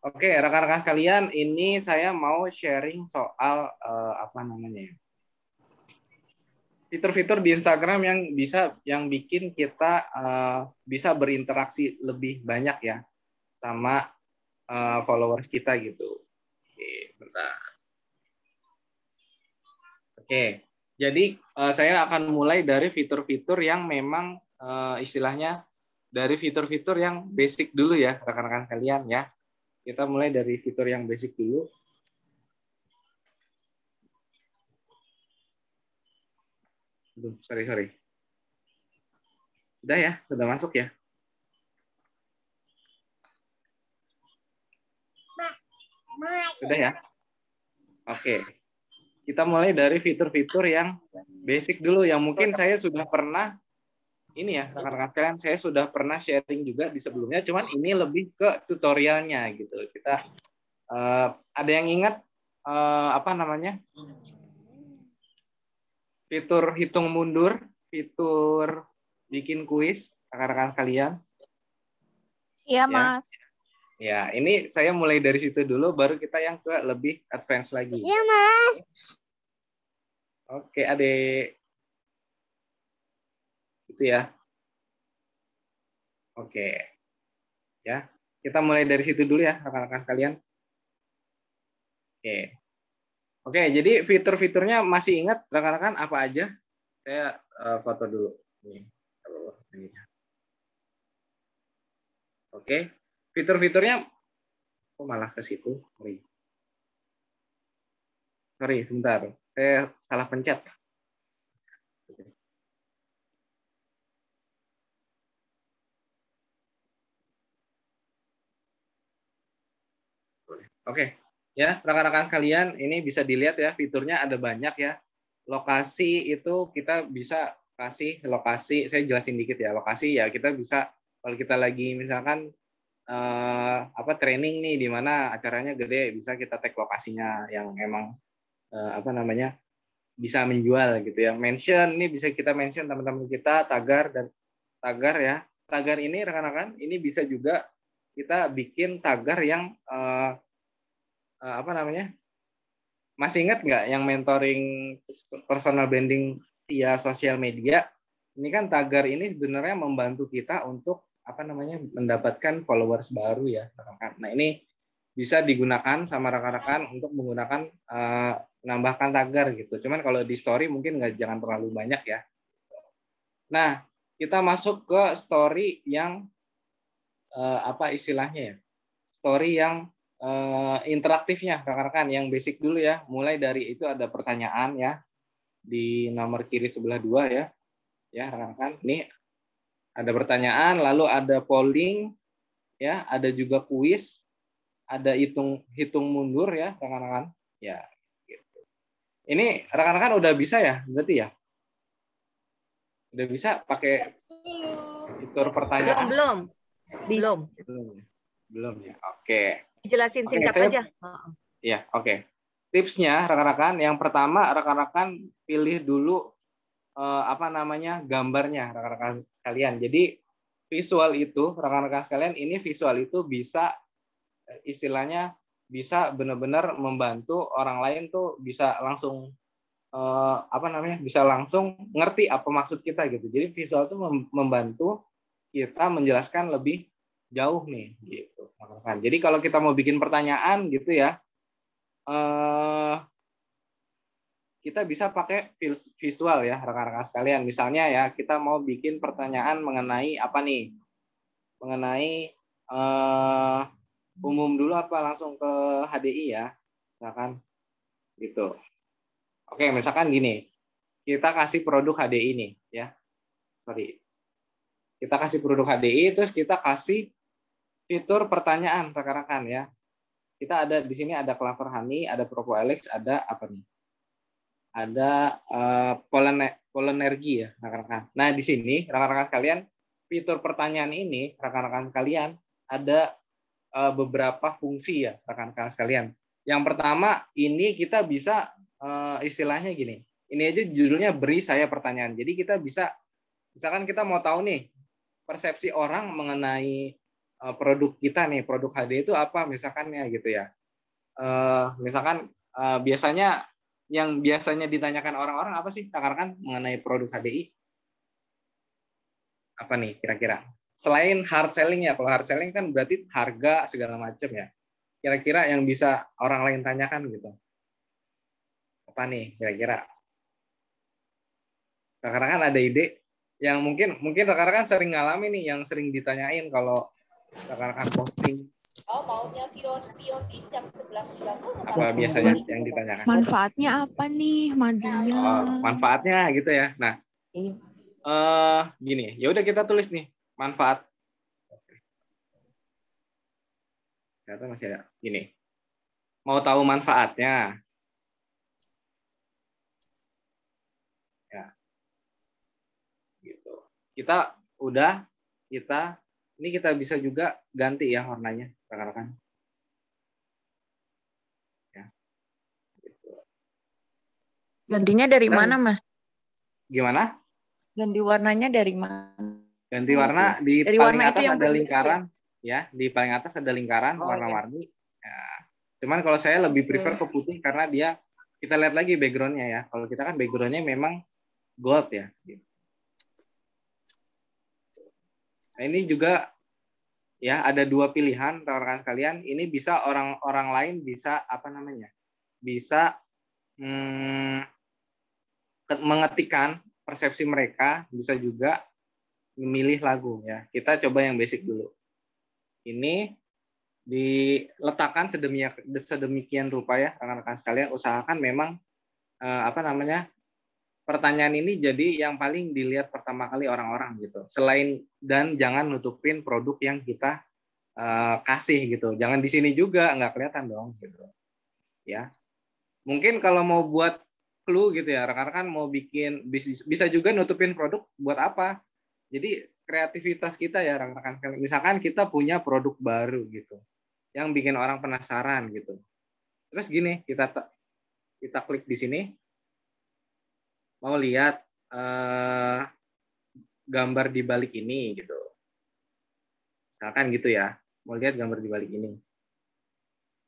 Oke, rekan-rekan sekalian, ini saya mau sharing soal apa namanya ya? Fitur-fitur di Instagram yang bikin kita bisa berinteraksi lebih banyak ya sama followers kita gitu. Oke, bentar. Oke, jadi saya akan mulai dari fitur-fitur yang memang istilahnya dari fitur-fitur yang basic dulu ya, rekan-rekan kalian ya. Kita mulai dari fitur yang basic dulu. Sorry. Sudah ya, sudah masuk ya. Sudah ya. Oke. Kita mulai dari fitur-fitur yang basic dulu yang mungkin saya sudah pernah ini ya, rekan-rekan sekalian, saya sudah pernah sharing juga di sebelumnya, cuman ini lebih ke tutorialnya gitu. Kita ada yang ingat apa namanya? Fitur hitung mundur, fitur bikin kuis, rekan-rekan sekalian. Iya, Ya. Mas. Ya, ini saya mulai dari situ dulu, baru kita yang ke lebih advance lagi. Iya, Mas. Oke, Adik. Itu ya. Oke. Ya, kita mulai dari situ dulu ya, rekan-rekan sekalian. Oke. Oke, jadi fitur-fiturnya masih ingat rekan-rekan apa aja? Saya foto dulu. Ini. Oke. Fitur-fiturnya kok malah ke situ? Sorry, sebentar. Saya salah pencet. Oke. Ya, rekan-rekan sekalian, ini bisa dilihat ya, fiturnya ada banyak ya. Lokasi itu kita bisa kasih lokasi, saya jelasin dikit ya. Lokasi ya kita bisa kalau kita lagi misalkan training nih di mana acaranya gede, bisa kita tag lokasinya yang emang apa namanya bisa menjual gitu ya. Mention ini bisa kita mention teman-teman kita, tagar ya. Tagar ini rekan-rekan ini bisa juga kita bikin tagar yang apa namanya? Masih ingat nggak yang mentoring personal branding via sosial media? Ini kan tagar ini sebenarnya membantu kita untuk apa namanya mendapatkan followers baru ya, rekan-rekan. Nah ini bisa digunakan sama rekan-rekan untuk menggunakan menambahkan tagar gitu. Cuman kalau di story mungkin jangan terlalu banyak ya. Nah kita masuk ke story yang apa istilahnya ya? Story yang interaktifnya rekan-rekan yang basic dulu ya. Mulai dari itu ada pertanyaan ya di nomor kiri sebelah 2 ya. Ya, rekan-rekan. Ini ada pertanyaan, lalu ada polling ya, ada juga kuis, ada hitung mundur ya, rekan-rekan. Ya, gitu. Ini rekan-rekan udah bisa ya, berarti ya? Udah bisa pakai fitur pertanyaan? Belum ya. Oke. Jelasin singkat aja. Ya, oke. Tipsnya rekan-rekan, yang pertama rekan-rekan pilih dulu apa namanya gambarnya rekan-rekan sekalian. Jadi visual itu rekan-rekan sekalian ini visual itu bisa istilahnya bisa benar-benar membantu orang lain tuh bisa langsung apa namanya bisa langsung ngerti apa maksud kita gitu. Jadi visual itu membantu kita menjelaskan lebih jauh nih gitu rekan-rekan. Jadi kalau kita mau bikin pertanyaan gitu ya kita bisa pakai visual ya rekan-rekan sekalian. Misalnya ya kita mau bikin pertanyaan mengenai apa nih? Mengenai umum dulu apa langsung ke HDI ya? Misalkan gitu. Oke, misalkan gini. Kita kasih produk HDI nih ya. Sorry. Kita kasih produk HDI terus kita kasih fitur pertanyaan rekan-rekan ya. Kita ada di sini ada Clever Honey, ada Propo Alex, ada apa nih? Ada Polenergi ya rekan-rekan. Nah di sini rekan-rekan sekalian fitur pertanyaan ini rekan-rekan sekalian ada beberapa fungsi ya rekan-rekan sekalian. Yang pertama ini kita bisa istilahnya gini. Ini aja judulnya beri saya pertanyaan. Jadi kita bisa misalkan kita mau tahu nih persepsi orang mengenai produk kita nih, produk HDI itu apa misalkannya gitu ya. Misalkan biasanya yang biasanya ditanyakan orang-orang apa sih rekan-rekan mengenai produk HDI? Apa nih kira-kira? Selain hard selling ya, kalau hard selling kan berarti harga segala macam ya. Kira-kira yang bisa orang lain tanyakan gitu. Apa nih kira-kira? Rekan-rekan ada ide yang mungkin rekan-rekan sering ngalamin nih, yang sering ditanyain kalau rekan-rekan posting. Oh, maunya pion di jam 11.30. Apa biasanya yang ditanyakan? Manfaatnya apa nih madunya? Manfaatnya gitu ya. Nah, gini, ya udah kita tulis nih manfaat. Ternyata masih ada. Gini, mau tahu manfaatnya? Ya, gitu. Ini kita bisa juga ganti ya warnanya, rekan-rekan. Ya, gitu. Gantinya dari mana, Mas? Gimana? Ganti warnanya dari mana? Ganti warna di dari paling warna atas itu yang ada lingkaran, ya. Di paling atas ada lingkaran warna-warni. Ya. Cuman kalau saya lebih prefer ke putih karena dia, kita lihat lagi backgroundnya ya. Kalau kita kan backgroundnya memang gold ya. Nah, ini juga ya ada dua pilihan rekan-rekan sekalian. Ini bisa orang lain bisa apa namanya? Bisa mengetikkan persepsi mereka, bisa juga memilih lagu ya. Kita coba yang basic dulu. Ini diletakkan sedemikian rupa ya rekan-rekan sekalian. Usahakan memang pertanyaan ini jadi yang paling dilihat pertama kali orang-orang gitu. Dan jangan nutupin produk yang kita kasih gitu. Jangan di sini juga, nggak kelihatan dong gitu. Ya. Mungkin kalau mau buat clue gitu ya, rekan-rekan mau bikin bisa juga nutupin produk buat apa? Jadi kreativitas kita ya rekan-rekan sekalian. Misalkan kita punya produk baru gitu, yang bikin orang penasaran gitu. Terus gini, kita klik di sini, mau lihat gambar di balik ini gitu. Misalkan gitu ya, mau lihat gambar di balik ini.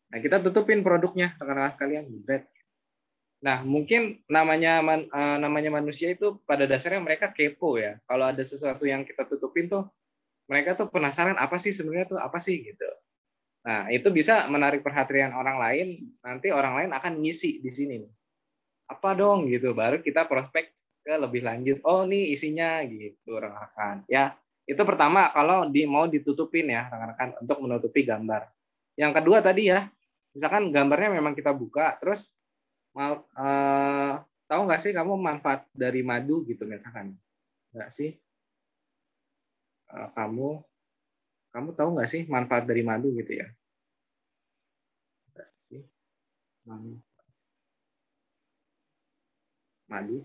Nah, kita tutupin produknya rekan-rekan sekalian. Nah, mungkin namanya manusia itu pada dasarnya mereka kepo ya. Kalau ada sesuatu yang kita tutupin tuh, mereka tuh penasaran apa sih sebenarnya tuh apa sih gitu. Nah, itu bisa menarik perhatian orang lain. Nanti orang lain akan ngisi di sini. Apa dong gitu. Baru kita prospek ke lebih lanjut. Oh, nih isinya gitu rekan-rekan. Ya, itu pertama kalau mau ditutupin ya rekan-rekan untuk menutupi gambar. Yang kedua tadi ya, misalkan gambarnya memang kita buka, terus tahu nggak sih kamu manfaat dari madu gitu misalkan? Nggak sih? Kamu tahu nggak sih manfaat dari madu gitu ya? Madu.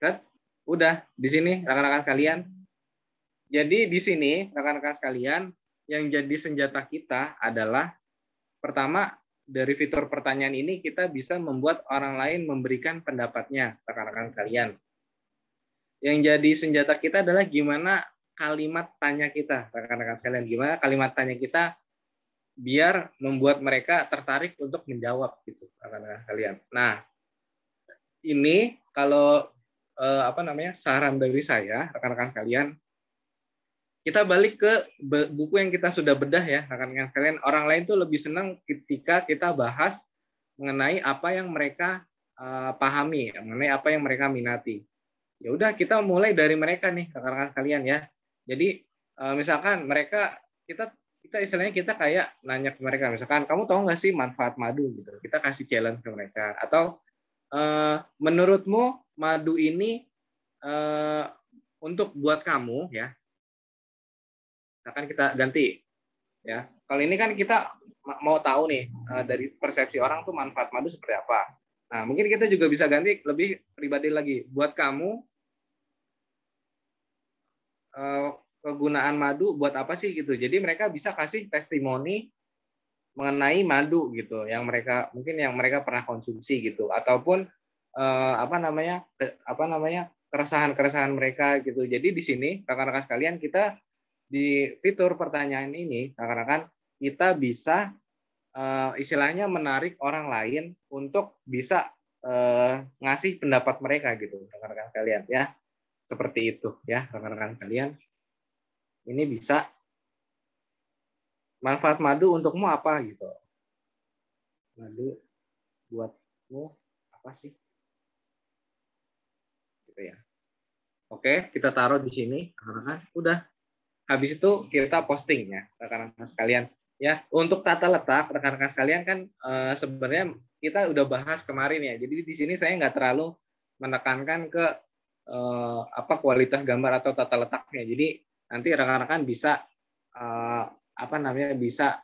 Kan? Udah di sini rekan-rekan sekalian. Jadi di sini rekan-rekan sekalian yang jadi senjata kita adalah pertama dari fitur pertanyaan ini kita bisa membuat orang lain memberikan pendapatnya rekan-rekan sekalian. Yang jadi senjata kita adalah gimana kalimat tanya kita rekan-rekan sekalian. Gimana kalimat tanya kita biar membuat mereka tertarik untuk menjawab gitu rekan-rekan sekalian. Nah, ini kalau saran dari saya rekan-rekan sekalian, kita balik ke buku yang kita sudah bedah ya rekan-rekan sekalian. Orang lain tuh lebih senang ketika kita bahas mengenai apa yang mereka pahami, mengenai apa yang mereka minati. Ya udah kita mulai dari mereka nih rekan-rekan sekalian ya. Jadi misalkan kita istilahnya kita kayak nanya ke mereka, misalkan kamu tahu nggak sih manfaat madu gitu. Kita kasih challenge ke mereka. Atau menurutmu madu ini untuk buat kamu ya. Misalkan kita ganti ya. Kalau ini kan kita mau tahu nih dari persepsi orang tuh manfaat madu seperti apa. Nah, mungkin kita juga bisa ganti lebih pribadi lagi. Buat kamu kegunaan madu buat apa sih gitu. Jadi mereka bisa kasih testimoni mengenai madu gitu yang mereka pernah konsumsi gitu, ataupun keresahan-keresahan mereka gitu. Jadi di sini rekan-rekan sekalian, kita di fitur pertanyaan ini rekan-rekan kita bisa istilahnya menarik orang lain untuk bisa ngasih pendapat mereka gitu rekan-rekan sekalian ya. Seperti itu ya rekan-rekan sekalian. Ini bisa manfaat madu untukmu apa gitu. Madu buatmu apa sih? Gitu ya. Oke, kita taruh di sini rekan-rekan. Udah. Habis itu kita posting ya rekan-rekan sekalian. Ya, untuk tata letak rekan-rekan sekalian kan sebenarnya kita udah bahas kemarin ya. Jadi di sini saya nggak terlalu menekankan ke apa kualitas gambar atau tata letaknya. Jadi nanti rekan-rekan bisa apa namanya bisa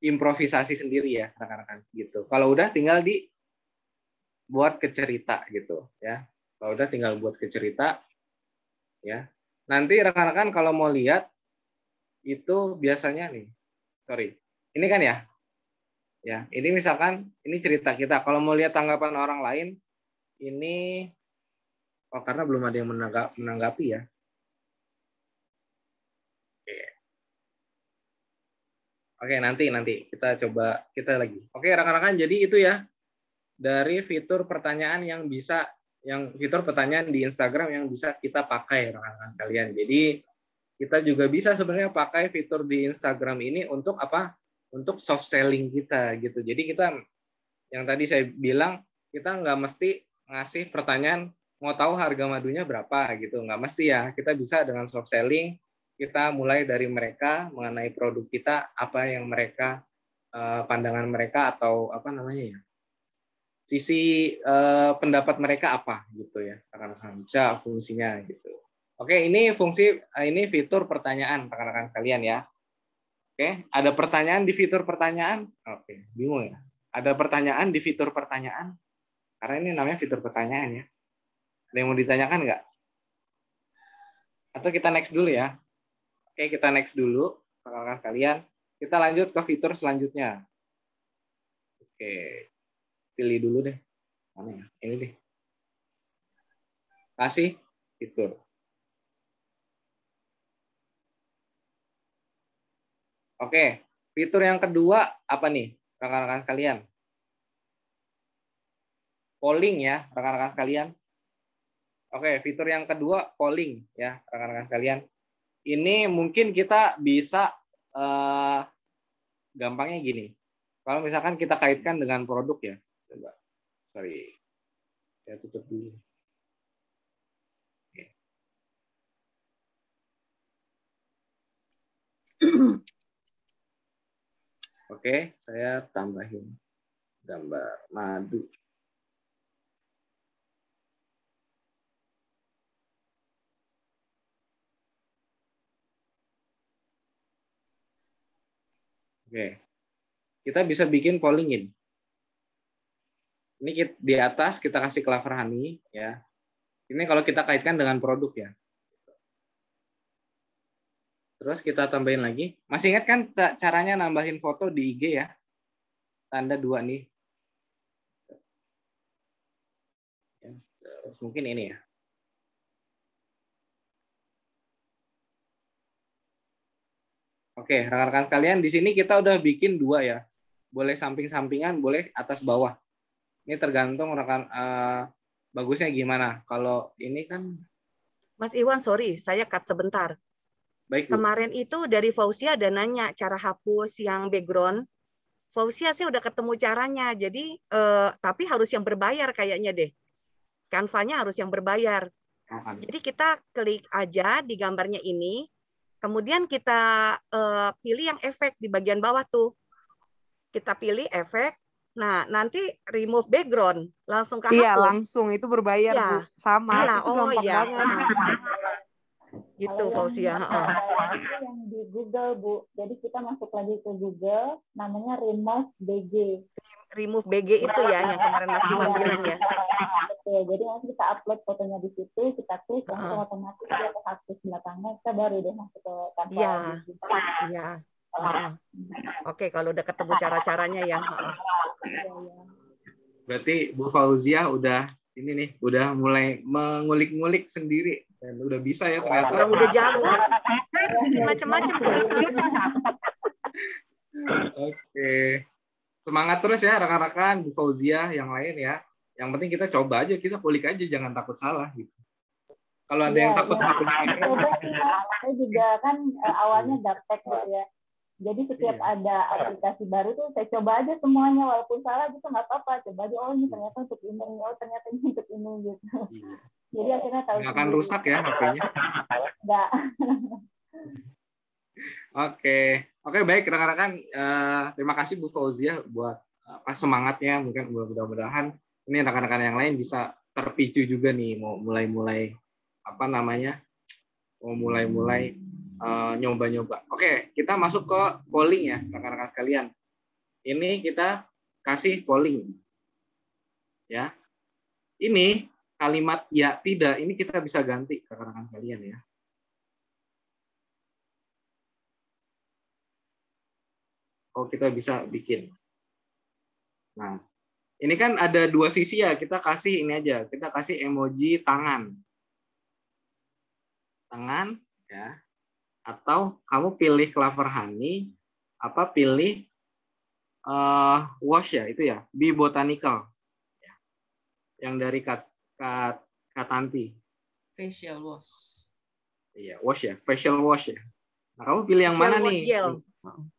improvisasi sendiri ya rekan-rekan gitu. Kalau udah tinggal dibuat ke cerita gitu ya. Kalau udah tinggal buat ke cerita ya. Nanti rekan-rekan kalau mau lihat itu biasanya nih, sorry, ini kan ya, ini misalkan ini cerita kita. Kalau mau lihat tanggapan orang lain, ini karena belum ada yang menanggapi ya. Oke, nanti kita coba kita lagi. Oke, rekan-rekan, jadi itu ya dari fitur pertanyaan yang fitur pertanyaan di Instagram yang bisa kita pakai rekan-rekan kalian. Jadi kita juga bisa sebenarnya pakai fitur di Instagram ini untuk apa? Untuk soft selling kita gitu. Jadi kita yang tadi saya bilang kita nggak mesti ngasih pertanyaan mau tahu harga madunya berapa gitu, nggak mesti ya. Kita bisa dengan soft selling kita mulai dari mereka mengenai produk kita apa yang mereka pandangan mereka atau apa namanya ya sisi pendapat mereka apa gitu ya rekan-rekan bisa fungsinya gitu. Oke, ini fitur pertanyaan rekan-rekan kalian ya. Oke, ada pertanyaan di fitur pertanyaan? Oke, bingung ya. Ada pertanyaan di fitur pertanyaan? Karena ini namanya fitur pertanyaan ya. Ada yang mau ditanyakan nggak? Atau kita next dulu ya? Oke, kita next dulu rekan-rekan kalian. Kita lanjut ke fitur selanjutnya. Oke, pilih dulu deh. Mana ya? Ini deh. Kasih fitur. Oke, fitur yang kedua apa nih, rekan-rekan kalian? Polling ya, rekan-rekan kalian. Oke, fitur yang kedua polling ya, rekan-rekan kalian. Ini mungkin kita bisa gampangnya gini. Kalau misalkan kita kaitkan dengan produk ya, coba. Sorry, saya tutup dulu. Oke, saya tambahin gambar madu. Oke, kita bisa bikin polling in. Ini di atas kita kasih clover honey ya. Ini kalau kita kaitkan dengan produk ya. Terus kita tambahin lagi. Masih ingat kan caranya nambahin foto di IG ya? Tanda 2 nih. Terus mungkin ini ya. Oke, rekan-rekan sekalian, di sini kita udah bikin 2 ya. Boleh samping-sampingan, boleh atas bawah. Ini tergantung rekan bagusnya gimana. Kalau ini kan Mas Iwan, sorry, saya cut sebentar. baik, Bu. Kemarin itu dari Fauzia ada nanya cara hapus yang background. Fauzia sih udah ketemu caranya. Jadi tapi harus yang berbayar kayaknya deh. Canva-nya harus yang berbayar. Jadi kita klik aja di gambarnya ini. Kemudian kita pilih yang efek di bagian bawah tuh. Kita pilih efek. Nah, nanti remove background. Langsung ke hapus. Iya, langsung. Itu berbayar, Ya. Bu. Sama. Iya, Itu gampang banget. Gitu, Fauzia. Yang di Google, Bu. Jadi kita masuk lagi ke Google, namanya Remove BG. Remove BG itu ya, yang kemarin Mas Iwan bilang ya. Betul. Jadi nanti kita upload fotonya di situ, kita klik, langsung otomatis dia kehapus belakangnya, kita baru deh masuk ke Canva. Iya. Iya. Oke, kalau udah ketemu cara-caranya ya. Berarti Bu Fauzia udah ini nih, udah mulai mengulik-ngulik sendiri dan udah bisa ya ternyata. Orang udah jago, bikin macam-macam tuh. Oke. Semangat terus ya rekan-rekan Bu Fauzia yang lain ya. Yang penting kita coba aja, kita kulik aja, jangan takut salah gitu. Kalau ada yang takut Coba saya juga kan awalnya gaptek gitu ya. Jadi setiap ada aplikasi baru tuh saya coba aja semuanya, walaupun salah gitu nggak apa-apa. Coba aja, oh ini ternyata untuk ini, oh ternyata ini untuk ini gitu. Jadi akhirnya tahu. Nggak akan rusak ya HP-nya. Nggak. Oke, baik rekan-rekan. Terima kasih Bu Fauzia buat semangatnya. Mungkin mudah-mudahan ini rekan-rekan yang lain bisa terpicu juga nih, mau mulai-mulai nyoba-nyoba. Oke, kita masuk ke polling ya, rekan-rekan sekalian. Ini kita kasih polling. Ya. Ini kalimat ya tidak, ini kita bisa ganti rekan-rekan sekalian ya. Oh, kita bisa bikin. Nah, ini kan ada dua sisi ya, kita kasih ini aja, kita kasih emoji tangan. Tangan ya. Atau kamu pilih Clover Honey, pilih wash ya, itu ya, Be Botanical. Ya. Yang dari Katanti. Facial wash. Iya, wash ya, facial wash ya. Nah, kamu pilih yang mana nih? Gel.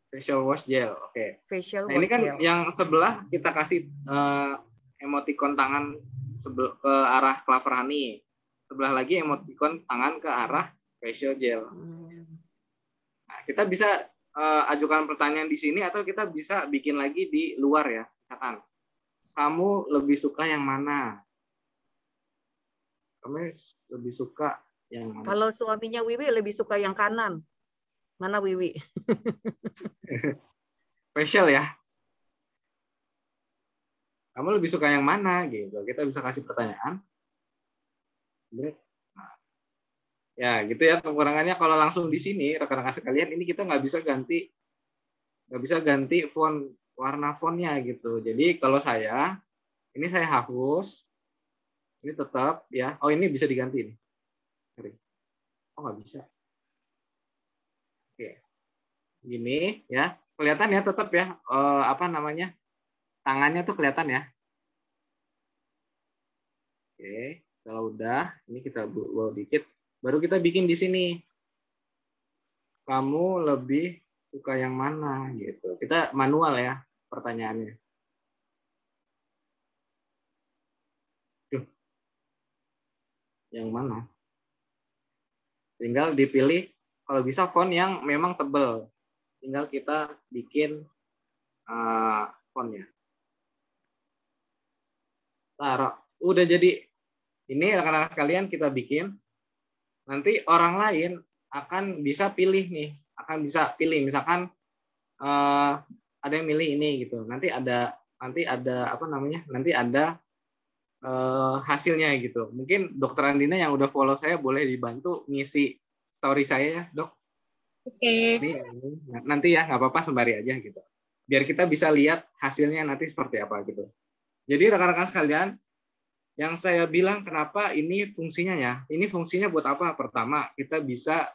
Facial wash gel, oke. Facial Nah, ini kan gel. yang sebelah kita kasih emoticon tangan ke arah Clover Honey. Sebelah lagi emoticon tangan ke arah facial gel. Nah, kita bisa ajukan pertanyaan di sini atau kita bisa bikin lagi di luar ya. Misalkan, kamu lebih suka yang mana? Kamu lebih suka yang mana? Kalau suaminya Wiwi lebih suka yang kanan. Mana Wiwi? Facial ya. Kamu lebih suka yang mana gitu. Kita bisa kasih pertanyaan. Nah, ya gitu ya, kekurangannya kalau langsung di sini rekan-rekan sekalian, ini kita nggak bisa ganti font, warna fontnya gitu. Jadi kalau ini saya hapus, ini tetap ya. Oh, ini bisa diganti nih. Oh, nggak bisa. Oke, gini ya, kelihatan ya tetap ya, tangannya tuh kelihatan ya. Oke, kalau udah, ini kita bawa dikit, baru kita bikin di sini. Kamu lebih suka yang mana gitu. Kita manual ya pertanyaannya. Yang mana? Tinggal dipilih, kalau bisa font yang memang tebal. Tinggal kita bikin fontnya. Taruh. Udah jadi. Ini rekan-rekan sekalian kita bikin. Nanti orang lain akan bisa pilih nih. Akan bisa pilih. Misalkan ada yang milih ini gitu. Nanti ada hasilnya gitu. Mungkin Dokter Andina yang udah follow saya boleh dibantu ngisi story saya ya, Dok. Oke. Nanti ya, nggak apa-apa, sembari aja gitu. Biar kita bisa lihat hasilnya nanti seperti apa gitu. Jadi rekan-rekan sekalian, yang saya bilang kenapa ini fungsinya ya. Ini fungsinya buat apa? Pertama, kita bisa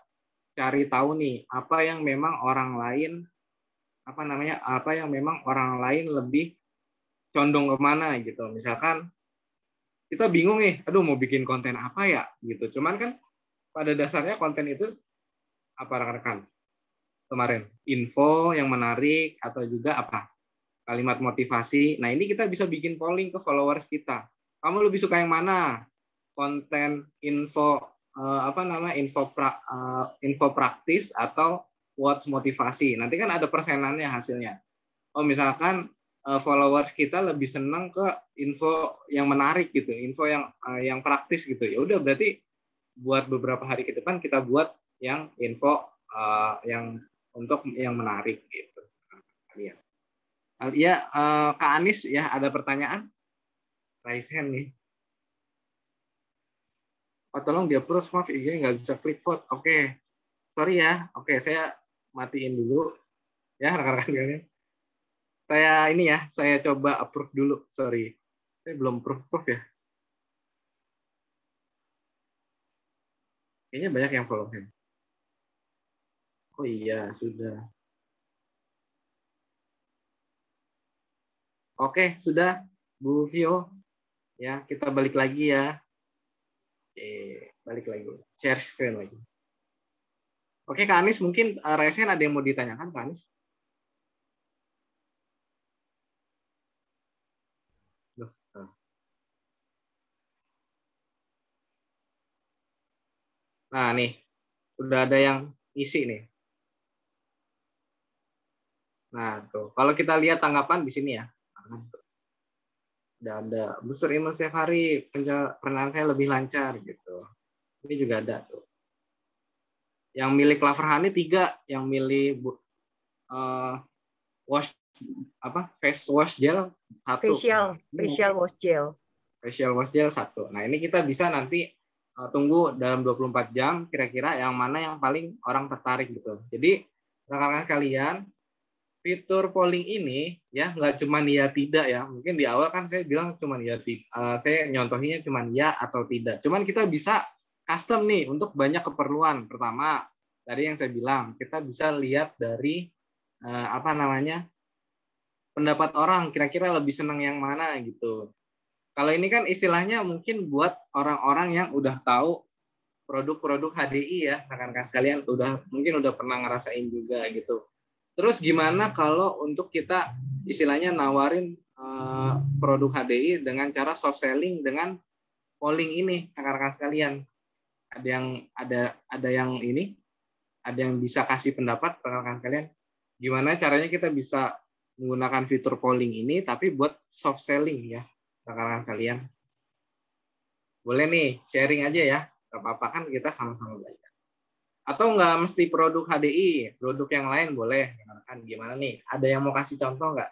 cari tahu nih apa yang memang orang lain lebih condong kemana gitu. Misalkan kita bingung nih, aduh mau bikin konten apa ya gitu. Cuman kan pada dasarnya konten itu apa rekan-rekan? Kemarin info yang menarik atau juga kalimat motivasi. Nah, ini kita bisa bikin polling ke followers kita. Kamu lebih suka yang mana? Konten info info praktis atau quotes motivasi. Nanti kan ada persenannya hasilnya. Oh, misalkan followers kita lebih senang ke info yang menarik gitu, info yang praktis gitu. Ya udah, berarti buat beberapa hari ke depan kita buat yang info yang untuk yang menarik gitu. Ya, Kak Anis ya, ada pertanyaan? Raise hand nih. Oh, tolong di-approve, maaf IG nggak bisa klik vote. Oke. Sorry ya. Oke, saya matiin dulu. Ya, rekan-rekan sekalian. Saya coba approve dulu, sorry. Saya belum proof ya. Kayaknya banyak yang follow him. Oh iya, sudah. Oke, sudah Bu Vio. Ya, kita balik lagi ya. Oke, balik lagi. Share screen lagi. Oke, Kak Anies, mungkin Resen ada yang mau ditanyakan, Kak Anies? Loh, nah, nih. Udah ada yang isi nih. Nah, tuh. Kalau kita lihat tanggapan di sini ya. Udah ada. Booster imun setiap hari, pencernaan saya lebih lancar gitu. Ini juga ada tuh. Yang milih Clover Honey 3, yang milih wash face wash gel 1. Facial wash gel. Facial wash gel 1. Nah, ini kita bisa nanti tunggu dalam 24 jam kira-kira yang mana yang paling orang tertarik gitu. Jadi rekan-rekan sekalian, fitur polling ini ya nggak cuma ya tidak ya. Mungkin di awal kan saya bilang cuma ya saya nyontohinnya cuma ya atau tidak. Cuman kita bisa custom nih untuk banyak keperluan. Pertama, tadi yang saya bilang, kita bisa lihat dari pendapat orang kira-kira lebih senang yang mana gitu. Kalau ini kan istilahnya mungkin buat orang-orang yang udah tahu produk-produk HDI ya, rekan-rekan sekalian mungkin udah pernah ngerasain juga gitu. Terus gimana kalau untuk kita istilahnya nawarin produk HDI dengan cara soft selling dengan polling ini, rekan-rekan sekalian. Ada yang bisa kasih pendapat, rekan-rekan sekalian. Gimana caranya kita bisa menggunakan fitur polling ini tapi buat soft selling ya, rekan-rekan kalian. Boleh nih, sharing aja ya. Gak apa-apa kan kita sama-sama belajar. Atau nggak mesti produk HDI, produk yang lain boleh. Kan gimana nih? Ada yang mau kasih contoh nggak?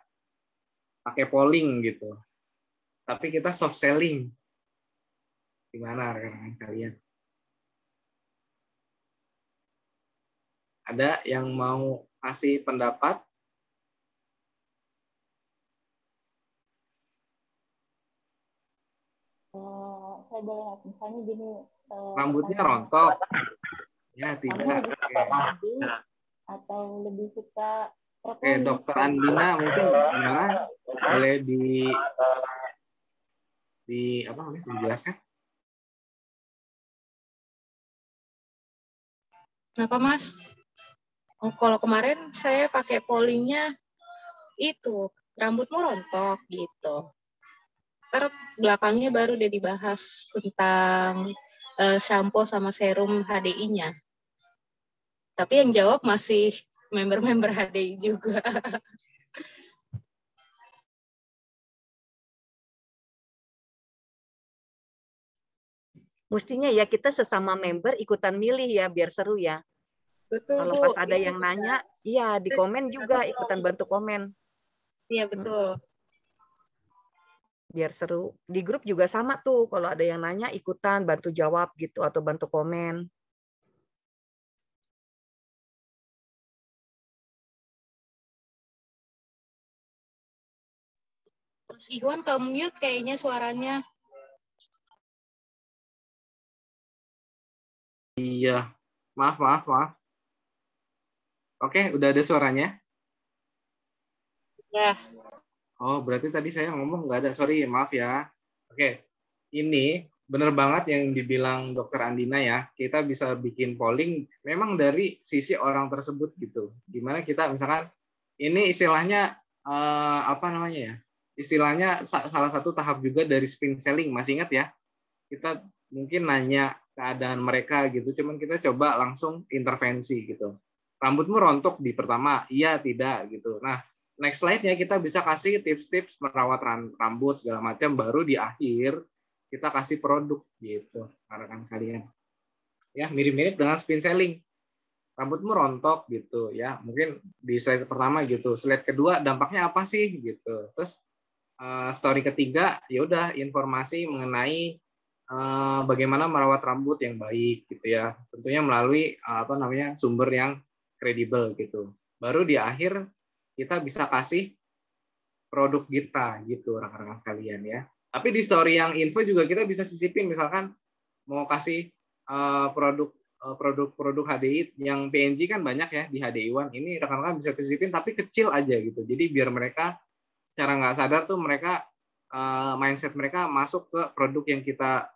Pakai polling gitu. Tapi kita soft selling. Gimana rekan-rekan kalian? Ada yang mau kasih pendapat? Saya boleh misalnya gini. Rambutnya rontok. Ya, tidak. Atau lebih suka Oke, Dokter Andina mungkin gimana? Boleh dijelaskan? Kenapa, Mas? Oh, kalau kemarin saya pakai pollingnya itu, rambutmu rontok gitu. Ntar belakangnya baru udah dibahas tentang shampoo sama serum HDI-nya. Tapi yang jawab masih member-member HDI juga. Mestinya ya kita sesama member ikutan milih ya biar seru ya. Betul, kalau Bu. pas ada yang nanya, iya di komen juga ikutan bantu komen. Iya, betul. Biar seru. Di grup juga sama tuh, kalau ada yang nanya ikutan bantu jawab gitu atau bantu komen. Mas Iwan ke mute kayaknya suaranya. Iya. Maaf. Oke, udah ada suaranya? Ya. Oh, berarti tadi saya ngomong nggak ada. Sorry, maaf ya. Oke, ini benar banget yang dibilang Dokter Andina ya. Kita bisa bikin polling memang dari sisi orang tersebut gitu. Gimana kita misalkan ini istilahnya Istilahnya salah satu tahap juga dari spin selling. Masih ingat ya? Kita mungkin nanya keadaan mereka gitu. Cuman kita coba langsung intervensi gitu. Rambutmu rontok di pertama, iya tidak gitu. Nah, next slide-nya kita bisa kasih tips-tips merawat rambut segala macam, baru di akhir kita kasih produk gitu, rekan kalian. Ya, mirip-mirip dengan spin selling. Rambutmu rontok gitu ya. Mungkin di slide pertama gitu. Slide kedua dampaknya apa sih gitu. Terus story ketiga ya udah informasi mengenai bagaimana merawat rambut yang baik gitu ya. Tentunya melalui sumber yang kredibel gitu. Baru di akhir kita bisa kasih produk kita gitu rekan-rekan kalian ya. Tapi di story yang info juga kita bisa sisipin, misalkan mau kasih produk HDI yang PNG kan banyak ya di HDI One. Ini rekan-rekan bisa sisipin tapi kecil aja gitu. Jadi biar mereka secara nggak sadar tuh mereka mindset mereka masuk ke produk yang kita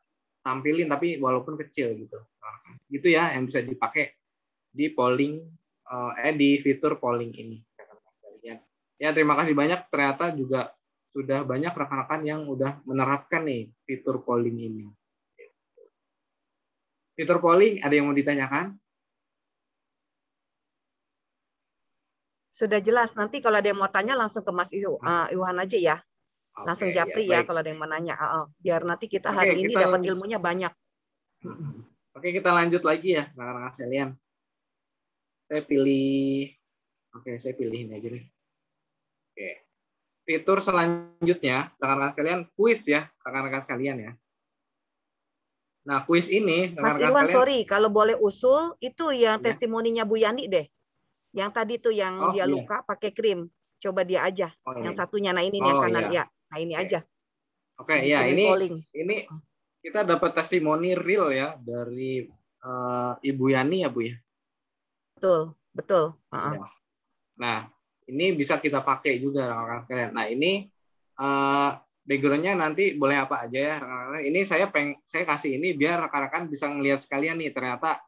tampilin tapi walaupun kecil gitu. Gitu ya yang bisa dipakai di polling di fitur polling ini. Ya, terima kasih banyak, ternyata juga sudah banyak rekan-rekan yang udah menerapkan nih fitur polling ini. Fitur polling, ada yang mau ditanyakan? Sudah jelas. Nanti kalau ada yang mau tanya langsung ke Mas Iwan aja ya. Langsung Oke, japri ya, ya kalau ada yang mau nanya. Biar nanti kita Oke, hari ini kita dapat lanjut. ilmunya banyak. Oke, kita lanjut lagi ya, rekan-rekan sekalian. Saya pilih ini aja nih. Oke. Fitur selanjutnya, rekan-rekan sekalian, kuis ya, rekan-rekan sekalian ya. Nah, kuis ini, Mas rekan-rekan Iwan, sekalian, sorry, kalau boleh usul, itu yang Ya. testimoninya Bu Yani deh. Yang tadi tuh yang dia iya. luka pakai krim. Coba dia aja. Oh, Yang iya. satunya, nah ini nih yang kanan. Iya. Ya, nah ini Oke. aja. Oke, ya Bikinin polling. ini kita dapat testimoni real ya dari Ibu Yani ya Bu ya. Betul. Ya. Nah, ini bisa kita pakai juga rekan-rekan sekalian. Nah, ini background-nya nanti boleh apa aja ya rekan-rekan. Ini saya kasih ini biar rekan-rekan bisa ngelihat sekalian nih ternyata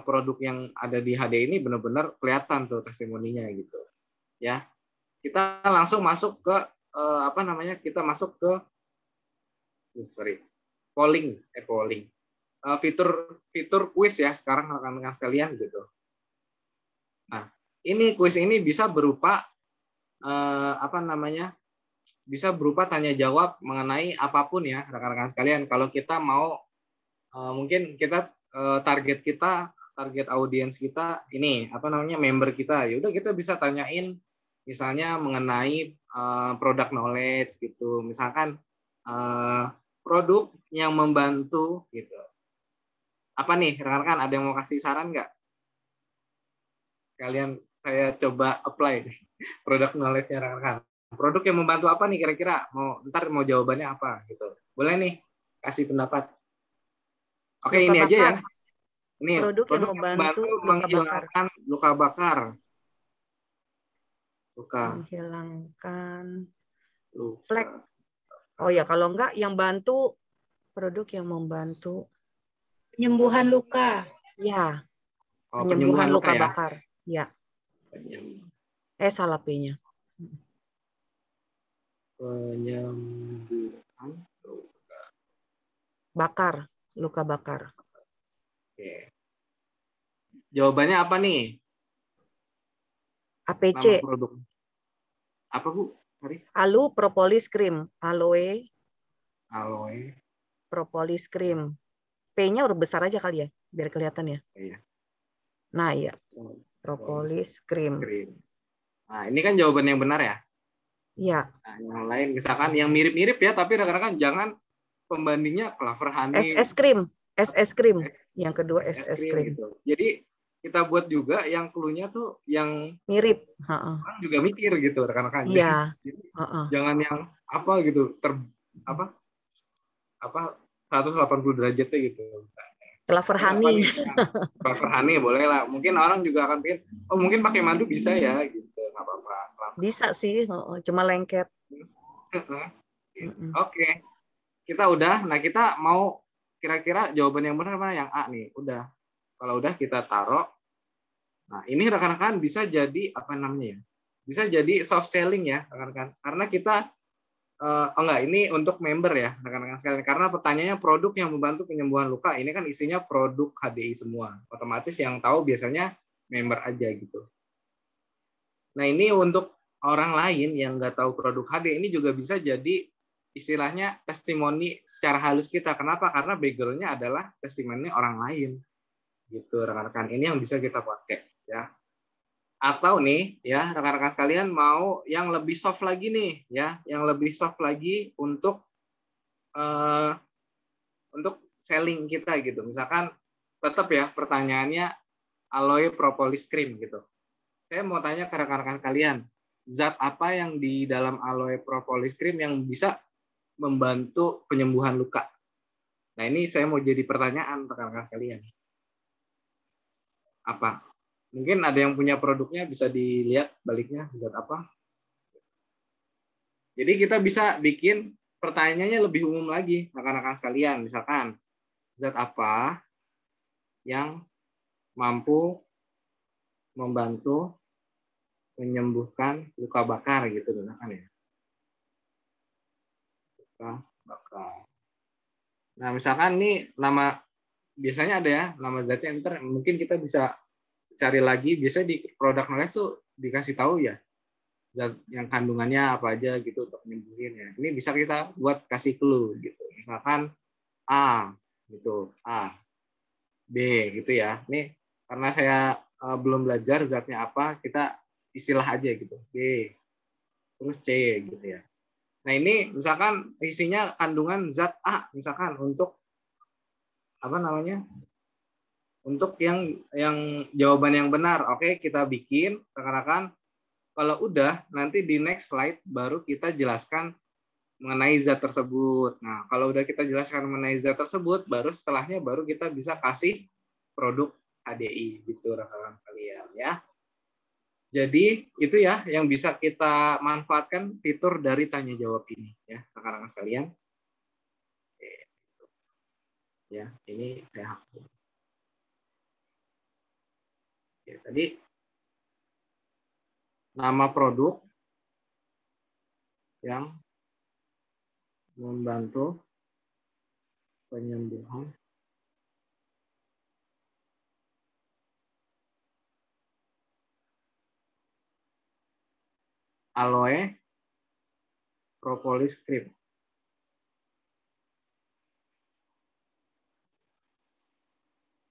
produk yang ada di HD ini benar-benar kelihatan tuh testimoninya gitu. Ya. Kita langsung masuk ke kita masuk ke polling. Fitur kuis ya sekarang rekan-rekan sekalian gitu. Nah, ini kuis ini bisa berupa bisa berupa tanya jawab mengenai apapun ya rekan-rekan sekalian. Kalau kita mau mungkin kita target audiens kita ini member kita, ya udah kita bisa tanyain misalnya mengenai product knowledge gitu, misalkan produk yang membantu gitu. Apa nih rekan-rekan, ada yang mau kasih saran nggak? Kalian saya coba apply product knowledge-nya rekan-rekan. Produk yang membantu apa nih kira-kira? Ntar mau jawabannya apa gitu. Boleh nih kasih pendapat. Oke, Luka ini bakar. aja ya. Ini Produk yang membantu menghilangkan luka bakar. Menghilangkan flek. Oh ya, kalau enggak yang bantu produk yang membantu Penyembuhan luka. ya. Oh, Penyembuhan luka ya? bakar. Ya. Salah P-nya. Penyembuhan luka bakar. Oke. Jawabannya apa nih? APC. Nama produk. Apa Bu? Sorry. Aloe propolis cream. Aloe propolis cream. P-nya huruf besar aja kali ya, biar kelihatan ya. Iya. Nah, iya. Propolis cream. Nah, ini kan jawaban yang benar ya? Iya. Nah, yang lain misalkan yang mirip-mirip ya, tapi rekan-rekan jangan pembandingnya Clover Honey. SS cream. Yang kedua SS cream. Gitu. Jadi kita buat juga yang clue-nya tuh yang mirip. Orang juga mikir gitu rekan-rekan. Iya. Jangan yang apa gitu 180 derajatnya gitu. Clover Honey. Clover Honey boleh lah. Mungkin orang juga akan pikir, oh mungkin pakai madu bisa ya gitu. Nggak apa-apa. Bisa sih, cuma lengket. Oke. Kita udah. Nah, kita mau kira-kira jawaban yang benar mana? Yang A nih. Udah. Kalau udah kita taruh. Nah, ini rekan-rekan bisa jadi apa namanya ya? Bisa jadi soft selling ya, rekan-rekan. Karena kita ini untuk member ya, rekan-rekan sekalian. Karena pertanyaannya produk yang membantu penyembuhan luka, ini kan isinya produk HDI semua. Otomatis yang tahu biasanya member aja gitu. Nah, ini untuk orang lain yang nggak tahu produk HDI, ini juga bisa jadi istilahnya testimoni secara halus kita. Kenapa? Karena background-nya adalah testimoni orang lain. Gitu, rekan-rekan. Ini yang bisa kita pakai ya. Atau nih ya rekan-rekan sekalian mau yang lebih soft lagi nih ya, yang lebih soft lagi untuk selling kita gitu. Misalkan tetap ya pertanyaannya aloe propolis cream gitu. Saya mau tanya ke rekan-rekan kalian, zat apa yang di dalam aloe propolis cream yang bisa membantu penyembuhan luka. Nah, ini saya mau jadi pertanyaan rekan-rekan sekalian. Apa? Mungkin ada yang punya produknya, bisa dilihat baliknya zat apa. Jadi kita bisa bikin pertanyaannya lebih umum lagi, rekan-rekan sekalian. Misalkan, zat apa yang mampu membantu menyembuhkan luka bakar gitu, misalkan ya. Luka bakar. Nah, misalkan nih nama, biasanya ada ya nama zatnya, ntar mungkin kita bisa cari lagi. Biasanya di produk knowledge tuh dikasih tahu ya zat yang kandungannya apa aja gitu untuk menyembuhin ya. Ini bisa kita buat kasih clue gitu. Misalkan A gitu, A, B gitu ya. Ini karena saya belum belajar zatnya apa, kita istilah aja gitu. B, terus C gitu ya. Nah, ini misalkan isinya kandungan zat A, misalkan untuk apa namanya? Untuk yang jawaban yang benar. Oke, kita bikin rekan-rekan. Kalau udah, nanti di next slide baru kita jelaskan mengenai zat tersebut. Nah, kalau udah kita jelaskan mengenai zat tersebut, baru setelahnya baru kita bisa kasih produk HDI gitu rekan-rekan kalian ya. Jadi itu ya yang bisa kita manfaatkan fitur dari tanya jawab ini ya rekan-rekan sekalian. Oke. Ya, ini saya hapus. Oke, tadi nama produk yang membantu penyembuhan aloe propolis cream.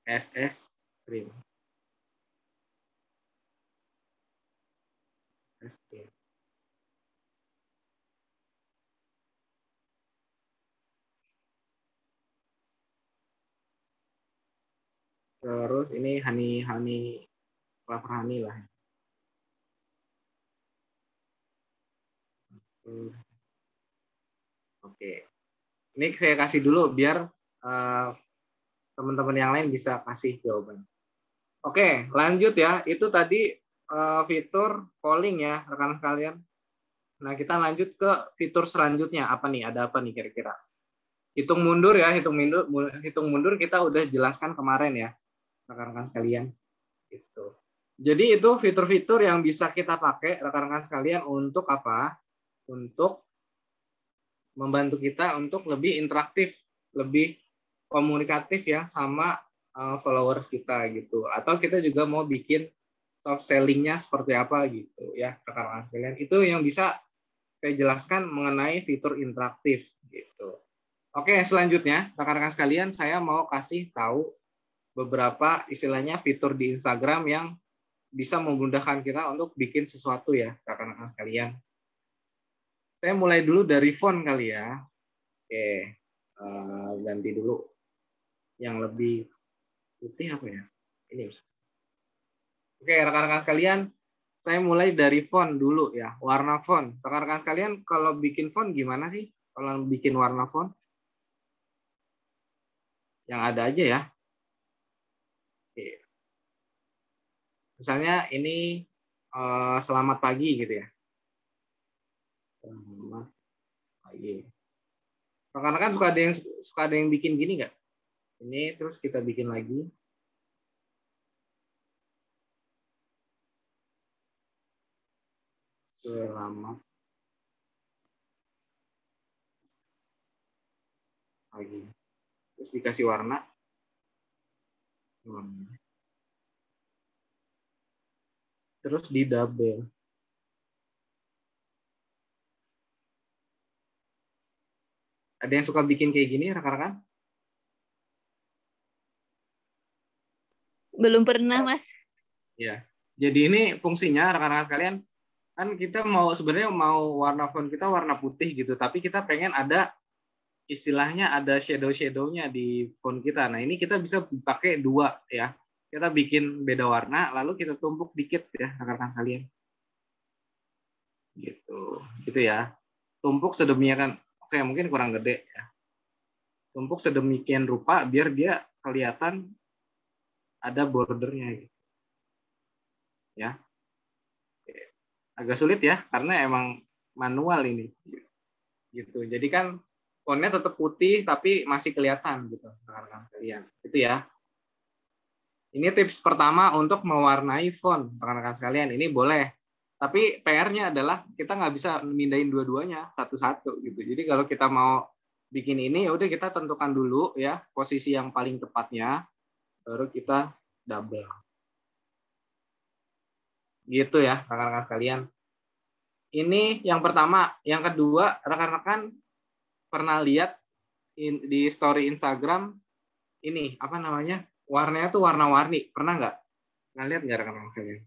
SS cream. SS. Terus ini honey clover honey lah. Oke. Ini saya kasih dulu biar teman-teman yang lain bisa kasih jawaban. Oke, lanjut ya. Itu tadi fitur polling ya, rekan kalian. Nah, kita lanjut ke fitur selanjutnya. Apa nih? Ada apa nih kira-kira? Hitung mundur ya, hitung mundur kita udah jelaskan kemarin ya, rekan-rekan sekalian. Gitu. Jadi itu fitur-fitur yang bisa kita pakai rekan-rekan sekalian untuk apa? Untuk membantu kita untuk lebih interaktif, lebih komunikatif ya sama followers kita gitu. Atau kita juga mau bikin soft selling-nya seperti apa gitu ya rekan-rekan sekalian. Itu yang bisa saya jelaskan mengenai fitur interaktif gitu. Oke, selanjutnya rekan-rekan sekalian saya mau kasih tahu beberapa istilahnya fitur di Instagram yang bisa memudahkan kita untuk bikin sesuatu ya rekan-rekan sekalian. Saya mulai dulu dari font kali ya. Oke, ganti dulu yang lebih putih apa ya? Ini. Oke, rekan-rekan sekalian, saya mulai dari font dulu ya, warna font. Rekan-rekan sekalian, kalau bikin font gimana sih? Kalau bikin warna font? Yang ada aja ya. Oke. Misalnya ini selamat pagi gitu ya. Selamat pagi. Rekan-rekan suka ada yang bikin gini nggak? Ini terus kita bikin lagi. Selamat pagi. Terus dikasih warna. Terus di double. Ada yang suka bikin kayak gini, rekan-rekan? Belum pernah, Mas. Ya. Jadi ini fungsinya rekan-rekan sekalian, kan kita sebenarnya mau warna font kita warna putih gitu, tapi kita pengen ada istilahnya ada shadow-nya di font kita. Nah, ini kita bisa pakai dua ya. Kita bikin beda warna, lalu kita tumpuk dikit ya rekan-rekan sekalian. Gitu ya. Tumpuk sedemikian Oke, mungkin kurang gede ya. Tumpuk sedemikian rupa biar dia kelihatan ada bordernya gitu. Ya. Agak sulit ya karena emang manual ini. Gitu. Jadi kan fontnya tetap putih tapi masih kelihatan gitu rekan-rekan sekalian. Itu ya. Ini tips pertama untuk mewarnai font rekan-rekan sekalian. Ini boleh. Tapi PR-nya adalah kita nggak bisa mindahin dua-duanya satu-satu gitu. Jadi kalau kita mau bikin ini ya udah kita tentukan dulu ya posisi yang paling tepatnya, baru kita double. Gitu ya rekan-rekan sekalian. Ini yang pertama. Yang kedua, rekan-rekan pernah lihat di story Instagram ini apa namanya? Warnanya tuh warna-warni. Pernah nggak? Pernah lihat nggak rekan-rekan sekalian?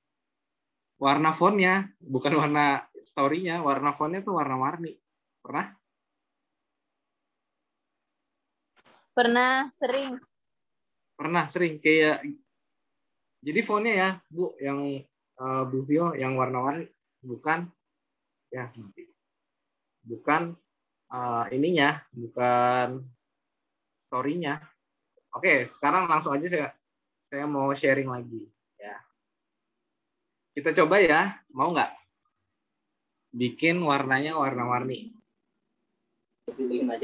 Warna fontnya, bukan warna story-nya, warna fontnya tuh warna-warni. Pernah? Pernah, sering. Pernah, sering. Kayak, jadi fontnya ya, Bu, yang Bu Vio, yang warna-warni. Bukan, ya, bukan ininya, bukan story-nya. Oke, sekarang langsung aja saya mau sharing lagi. Ya. Kita coba ya, mau nggak? Bikin warnanya warna-warni.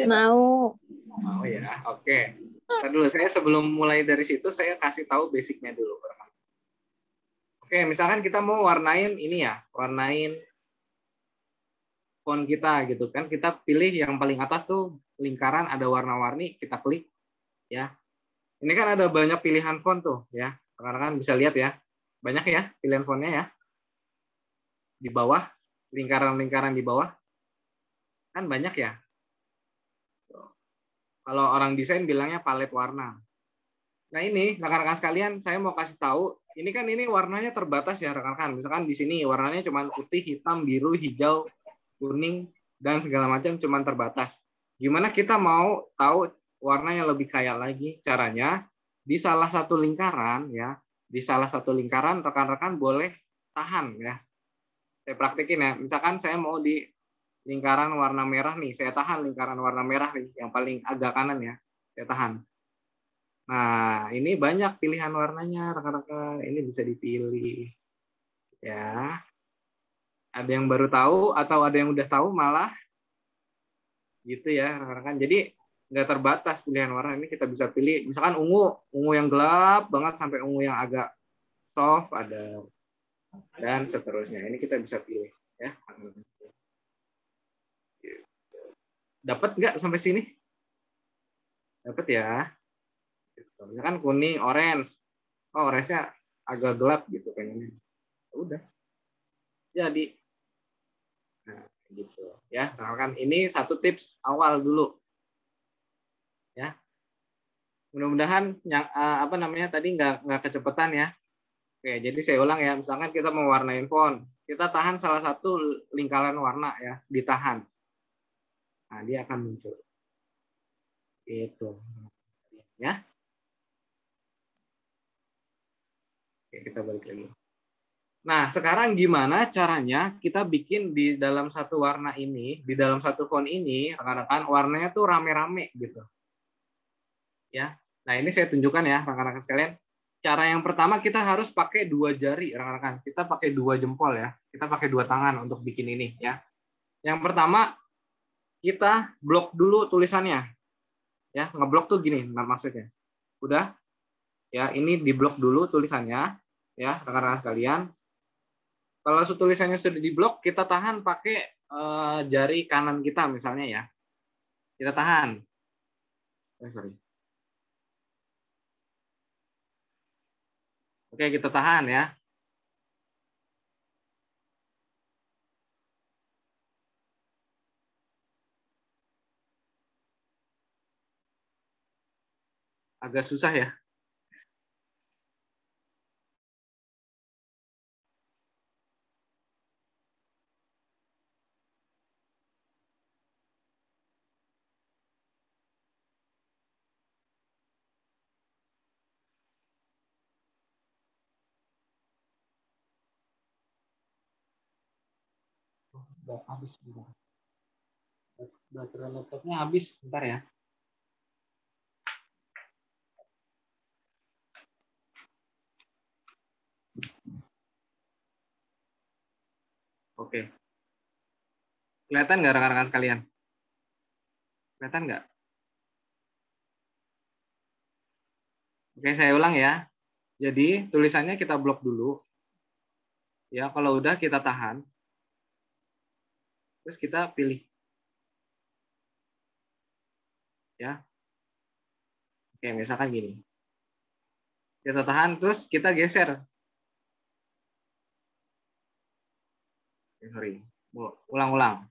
Mau. Mau ya, oke. Ntar dulu, saya sebelum mulai dari situ, saya kasih tahu basicnya dulu. Oke, misalkan kita mau warnain ini ya, warnain font kita gitu kan. Kita pilih yang paling atas tuh lingkaran, ada warna-warni, kita klik. Ya. Ini kan ada banyak pilihan font tuh ya. Rekan-rekan bisa lihat ya. Banyak ya pilihan fontnya ya. Di bawah, lingkaran-lingkaran di bawah. Kan banyak ya. Kalau orang desain bilangnya palet warna. Nah ini, rekan-rekan sekalian, saya mau kasih tahu, ini warnanya terbatas ya rekan-rekan. Misalkan di sini warnanya cuma putih, hitam, biru, hijau, kuning, dan segala macam cuma terbatas. Gimana kita mau tahu warna yang lebih kaya lagi? Caranya, di salah satu lingkaran, ya, di salah satu lingkaran, rekan-rekan boleh tahan. Ya. Saya praktekin ya, misalkan saya mau di lingkaran warna merah nih, saya tahan lingkaran warna merah nih, yang paling agak kanan ya, saya tahan. Nah, ini banyak pilihan warnanya, rekan-rekan. Ini bisa dipilih. Ya. Ada yang baru tahu atau ada yang udah tahu malah gitu ya, rekan-rekan. Jadi nggak terbatas pilihan warna. Ini kita bisa pilih misalkan ungu yang gelap banget sampai ungu yang agak soft ada dan seterusnya. Ini kita bisa pilih ya. Dapat nggak sampai sini? Dapat ya. Misalkan kuning, orange. Oh, orange-nya agak gelap gitu pengennya. Udah. Jadi nah, gitu ya. Misalkan ini satu tips awal dulu. Ya. Mudah-mudahan yang apa namanya tadi nggak kecepatan ya. Oke, jadi saya ulang ya. Misalkan kita mau warnain font, kita tahan salah satu lingkaran warna ya, ditahan. Nah, dia akan muncul. Itu. Ya. Oke, kita balik lagi. Nah, sekarang gimana caranya kita bikin di dalam satu warna ini, di dalam satu font ini, rekan-rekan, warnanya tuh rame-rame gitu. Ya. Nah, ini saya tunjukkan ya, rekan-rekan sekalian. Cara yang pertama kita harus pakai 2 jari, rekan-rekan. Kita pakai 2 jempol ya. Kita pakai 2 tangan untuk bikin ini ya. Yang pertama kita blok dulu tulisannya. Ya, ngeblok tuh gini maksudnya. Udah? Ya, ini diblok dulu tulisannya ya, rekan-rekan sekalian. Kalau tulisannya sudah diblok, kita tahan pakai jari kanan kita misalnya ya. Kita tahan. Sorry. Oke, kita tahan ya. Agak susah ya. Udah habis juga. Baterai laptopnya habis, bentar ya. Oke. Kelihatan nggak rekan-rekan sekalian? Kelihatan nggak? Oke, saya ulang ya. Jadi tulisannya kita blok dulu. Ya, kalau udah kita tahan. Terus kita pilih. Ya. Oke, misalkan gini. Kita tahan, terus kita geser. Sorry. Ulang-ulang.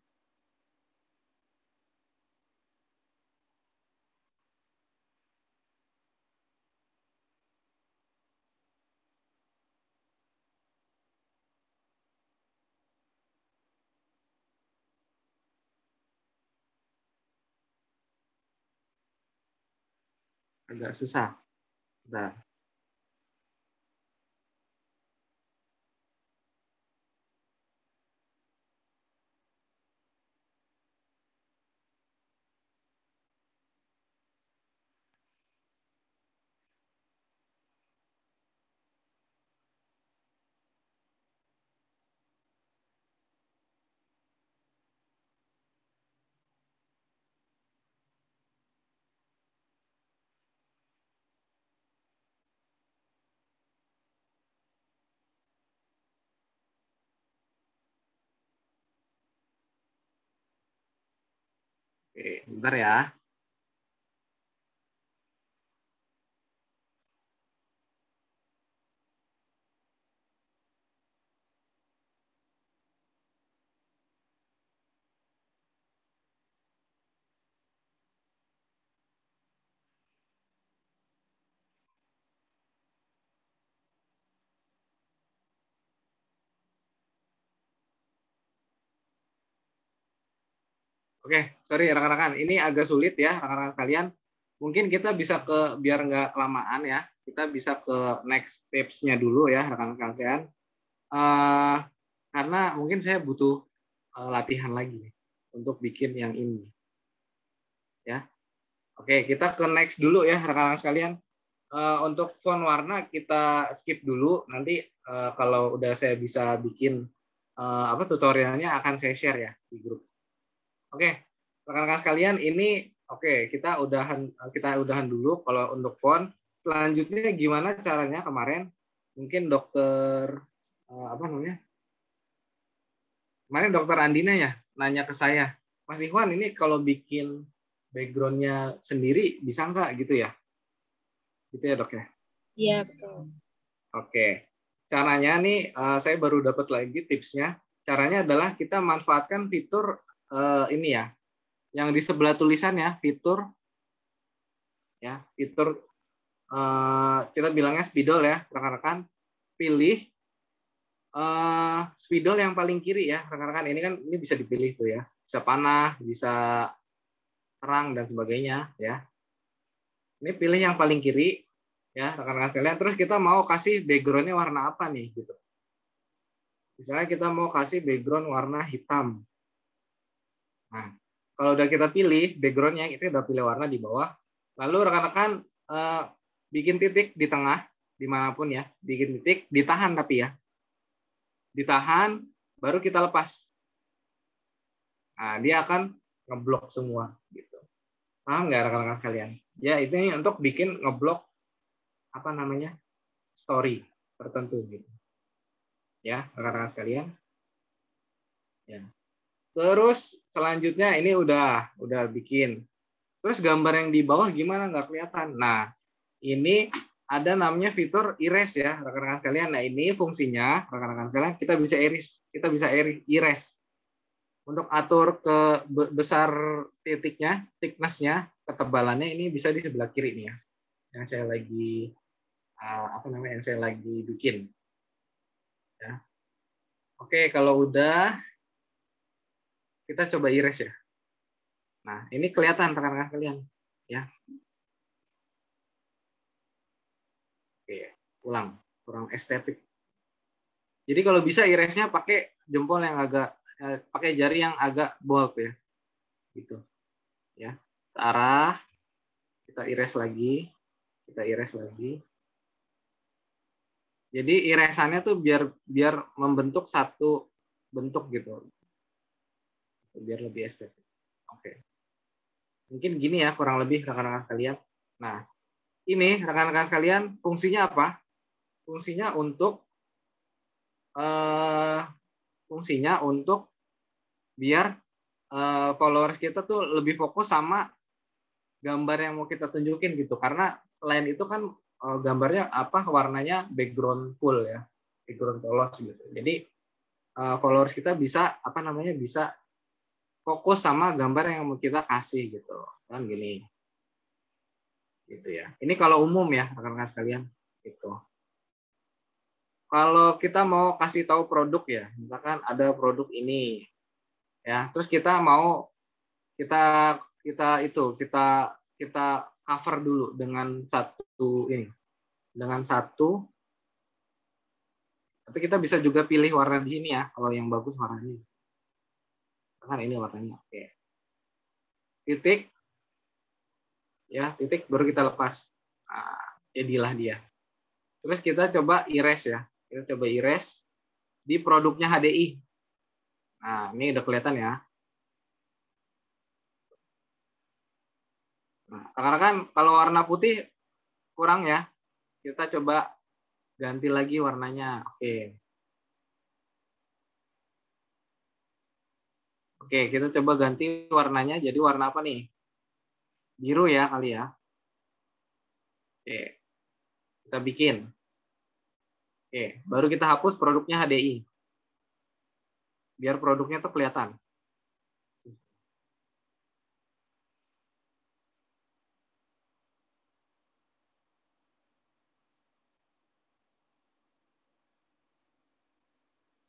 Agak susah. Bentar. Oke, bentar ya. Oke, sorry rekan-rekan, ini agak sulit ya rekan-rekan sekalian. Mungkin kita bisa biar nggak kelamaan ya, kita bisa ke next steps-nya dulu ya rekan-rekan sekalian. Karena mungkin saya butuh latihan lagi untuk bikin yang ini. Ya, oke, kita ke next dulu ya rekan-rekan sekalian. Untuk font warna kita skip dulu. Nanti kalau udah saya bisa bikin tutorialnya akan saya share ya di grup. Oke, rekan-rekan sekalian, ini kita udahan dulu kalau untuk font. Selanjutnya gimana caranya kemarin? Mungkin dokter kemarin dokter Andina ya nanya ke saya, Mas Ikhwan ini kalau bikin background-nya sendiri bisa nggak gitu ya? Gitu ya dok ya? Iya, betul. Oke, caranya nih saya baru dapat lagi tipsnya. Caranya adalah kita manfaatkan fitur ini ya, yang di sebelah tulisan ya, fitur kita bilangnya spidol ya, rekan-rekan. Pilih spidol yang paling kiri ya, rekan-rekan. Ini bisa dipilih tuh ya, bisa panah, bisa terang dan sebagainya ya. Ini pilih yang paling kiri ya, rekan-rekan sekalian. Terus kita mau kasih background-nya warna apa nih gitu. Misalnya kita mau kasih background warna hitam. Nah, kalau udah kita pilih background-nya, kita udah pilih warna di bawah. Lalu rekan-rekan bikin titik di tengah, dimanapun ya. Bikin titik, ditahan tapi ya. Ditahan, baru kita lepas. Nah, dia akan ngeblok semua. Gitu. Paham nggak rekan-rekan sekalian? Ya, itu untuk bikin ngeblok story tertentu gitu. Ya, rekan-rekan sekalian. Ya. Terus selanjutnya ini udah bikin. Terus gambar yang di bawah gimana nggak kelihatan? Nah, ini ada namanya fitur erase ya, rekan-rekan sekalian. Nah, ini fungsinya rekan-rekan sekalian kita bisa erase. Untuk atur ke besar titiknya, thickness-nya, ketebalannya ini bisa di sebelah kiri nih ya. Yang saya lagi yang saya lagi bikin. Ya. Oke, kalau udah kita coba erase ya. Nah, ini kelihatan rekan-rekan kalian ya. Oke, ulang, kurang estetik. Jadi kalau bisa erase-nya pakai jempol yang pakai jari yang agak bold ya. gitu. Ya, arah, kita erase lagi, Jadi irasannya tuh biar membentuk satu bentuk gitu, biar lebih estetik. Oke. Mungkin gini ya kurang lebih rekan-rekan sekalian. Nah, ini rekan-rekan sekalian fungsinya apa? Fungsinya untuk biar followers kita tuh lebih fokus sama gambar yang mau kita tunjukin gitu. Karena selain itu kan gambarnya warnanya background full ya, background polos gitu. Jadi followers kita bisa bisa fokus sama gambar yang mau kita kasih gitu kan gini gitu ya. Ini kalau umum ya rekan-rekan sekalian gitu. Kalau kita mau kasih tahu produk ya, misalkan ada produk ini ya, terus kita mau kita cover dulu dengan satu, tapi kita bisa juga pilih warna di sini ya, kalau yang bagus warnanya. Kan ini warnanya. Oke. Titik. Ya, titik baru kita lepas. Nah, jadilah dia. Terus kita coba erase ya. Kita coba erase di produknya HDI. Nah, ini udah kelihatan ya. Nah, rekan-rekan kalau warna putih kurang ya. Kita coba ganti lagi warnanya. Oke. Oke, kita coba ganti warnanya jadi warna apa nih? Biru ya kali ya. Oke. Kita bikin. Oke, baru kita hapus produknya HDI. Biar produknya tuh kelihatan.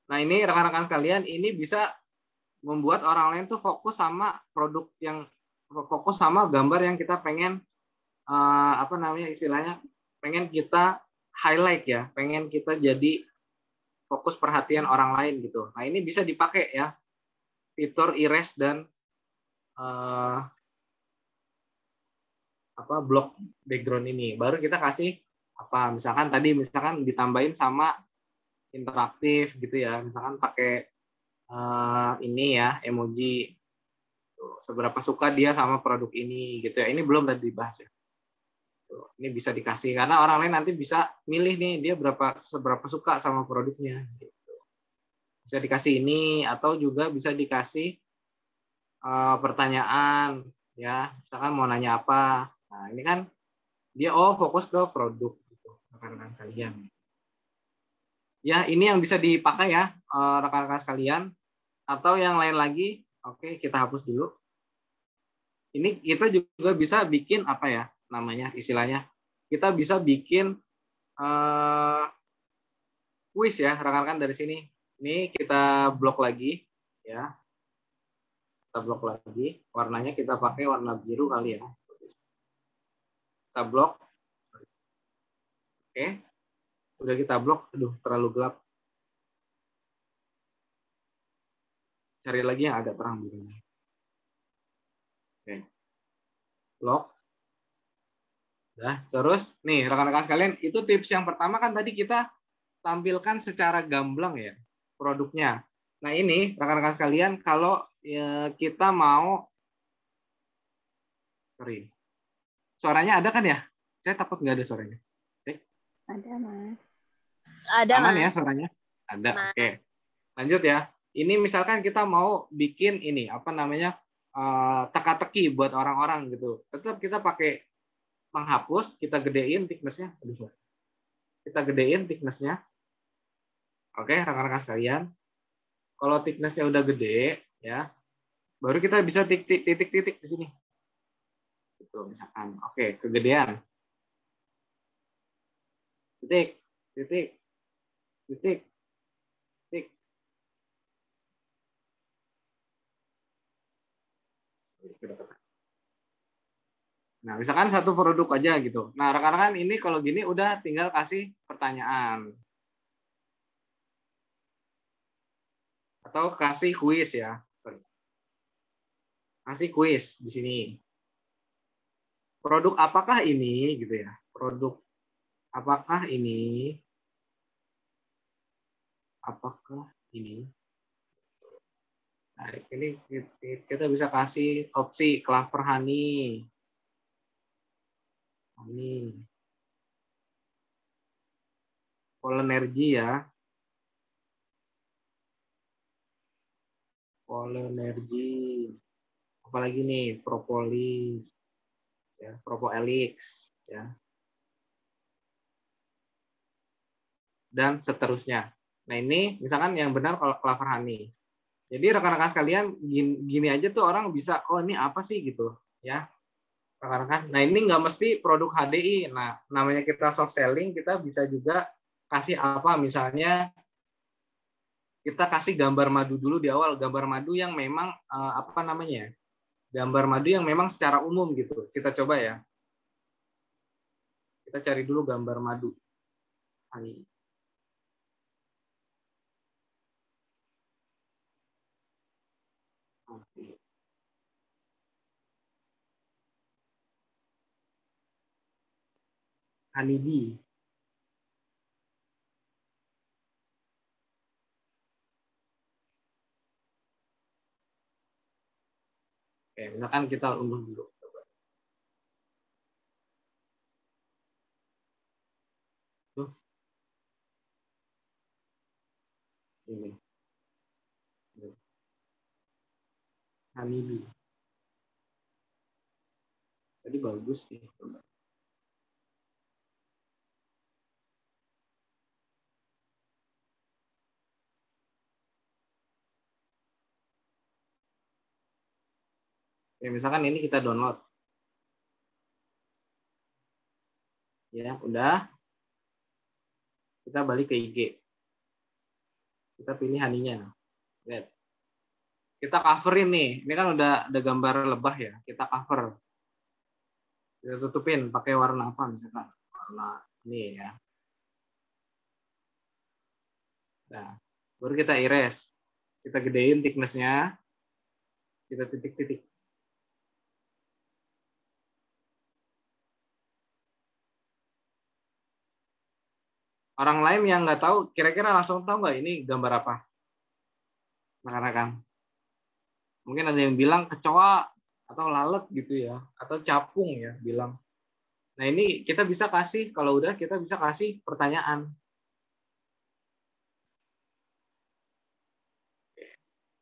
Nah, ini rekan-rekan sekalian, ini bisa membuat orang lain tuh fokus sama gambar yang kita pengen istilahnya pengen kita highlight ya, pengen kita jadi fokus perhatian orang lain gitu. Nah, ini bisa dipakai ya fitur erase dan block background ini. Baru kita kasih misalkan ditambahin sama interaktif gitu ya, misalkan pakai ini ya emoji. Seberapa suka dia sama produk ini gitu ya. Ini belum tadi dibahas ya. Ini bisa dikasih karena orang lain nanti bisa milih nih dia seberapa suka sama produknya gitu. Bisa dikasih ini atau juga bisa dikasih pertanyaan ya, misalkan mau nanya apa. Nah, ini kan dia fokus ke produk gitu rekan-rekan sekalian. Ya, ini yang bisa dipakai ya rekan-rekan sekalian atau yang lain lagi. Oke, kita hapus dulu. Ini kita juga bisa bikin istilahnya kita bisa bikin kuis ya rekan-rekan dari sini. Ini kita blok lagi ya. Kita blok lagi. Warnanya kita pakai warna biru kali ya. Kita blok. Oke. Udah kita blok. Aduh, terlalu gelap. Cari lagi yang agak terang birunya. Oke. Blok. Nah, terus nih rekan-rekan sekalian, itu tips yang pertama kan tadi kita tampilkan secara gamblang ya produknya. Nah, ini rekan-rekan sekalian kalau kita mau suaranya ada kan ya? Saya takut nggak ada suaranya. Ada, Mas. Ada, Aman Mas. ya suaranya? Ada. Oke. Lanjut ya. Ini misalkan kita mau bikin ini teka-teki buat orang-orang gitu. Tetap kita pakai menghapus, kita gedein thickness-nya. Kita gedein thickness-nya. Oke, rekan-rekan sekalian. Kalau thickness-nya udah gede ya, baru kita bisa titik-titik di sini. Gitu misalkan. Oke, kegedean. Titik. Nah, misalkan satu produk aja gitu. Nah, rekan-rekan ini kalau gini udah tinggal kasih pertanyaan. Atau kasih kuis ya. kasih kuis di sini. Produk apakah ini gitu ya? Produk apakah ini? Apakah ini? Nah, ini kita bisa kasih opsi Clover Honey. Honey. Polenergi ya. Polenergi. Apalagi nih, propolis. Ya, propoelix ya. Dan seterusnya. Nah, ini misalkan yang benar kalau Clover Honey. Jadi rekan-rekan sekalian, gini aja tuh orang bisa, oh ini apa sih gitu ya. Rekan-rekan. Nah, ini nggak mesti produk HDI. Nah, namanya kita soft selling, kita bisa juga kasih apa, misalnya kita kasih gambar madu dulu di awal, gambar madu yang memang apa namanya? Gambar madu yang memang secara umum gitu. Kita coba ya. Kita cari dulu gambar madu. Honey. Honeybee. Oke, misalkan kita unduh dulu. Tuh. Ini. Honeybee. Tadi bagus sih. Ya, misalkan ini kita download. Ya, udah. Kita balik ke IG. Kita pilih honey-nya. Lihat. Kita coverin nih. Ini kan udah ada gambar lebah ya. Kita cover. Kita tutupin pakai warna apa misalkan. Warna ini ya. Nah, baru kita erase. Kita gedein thickness-nya. Kita titik-titik. Orang lain yang nggak tahu, kira-kira langsung tahu nggak ini gambar apa? Rekan-rekan. Mungkin ada yang bilang kecoa atau lalat gitu ya, atau capung ya bilang. Nah ini kita bisa kasih, kalau udah kita bisa kasih pertanyaan.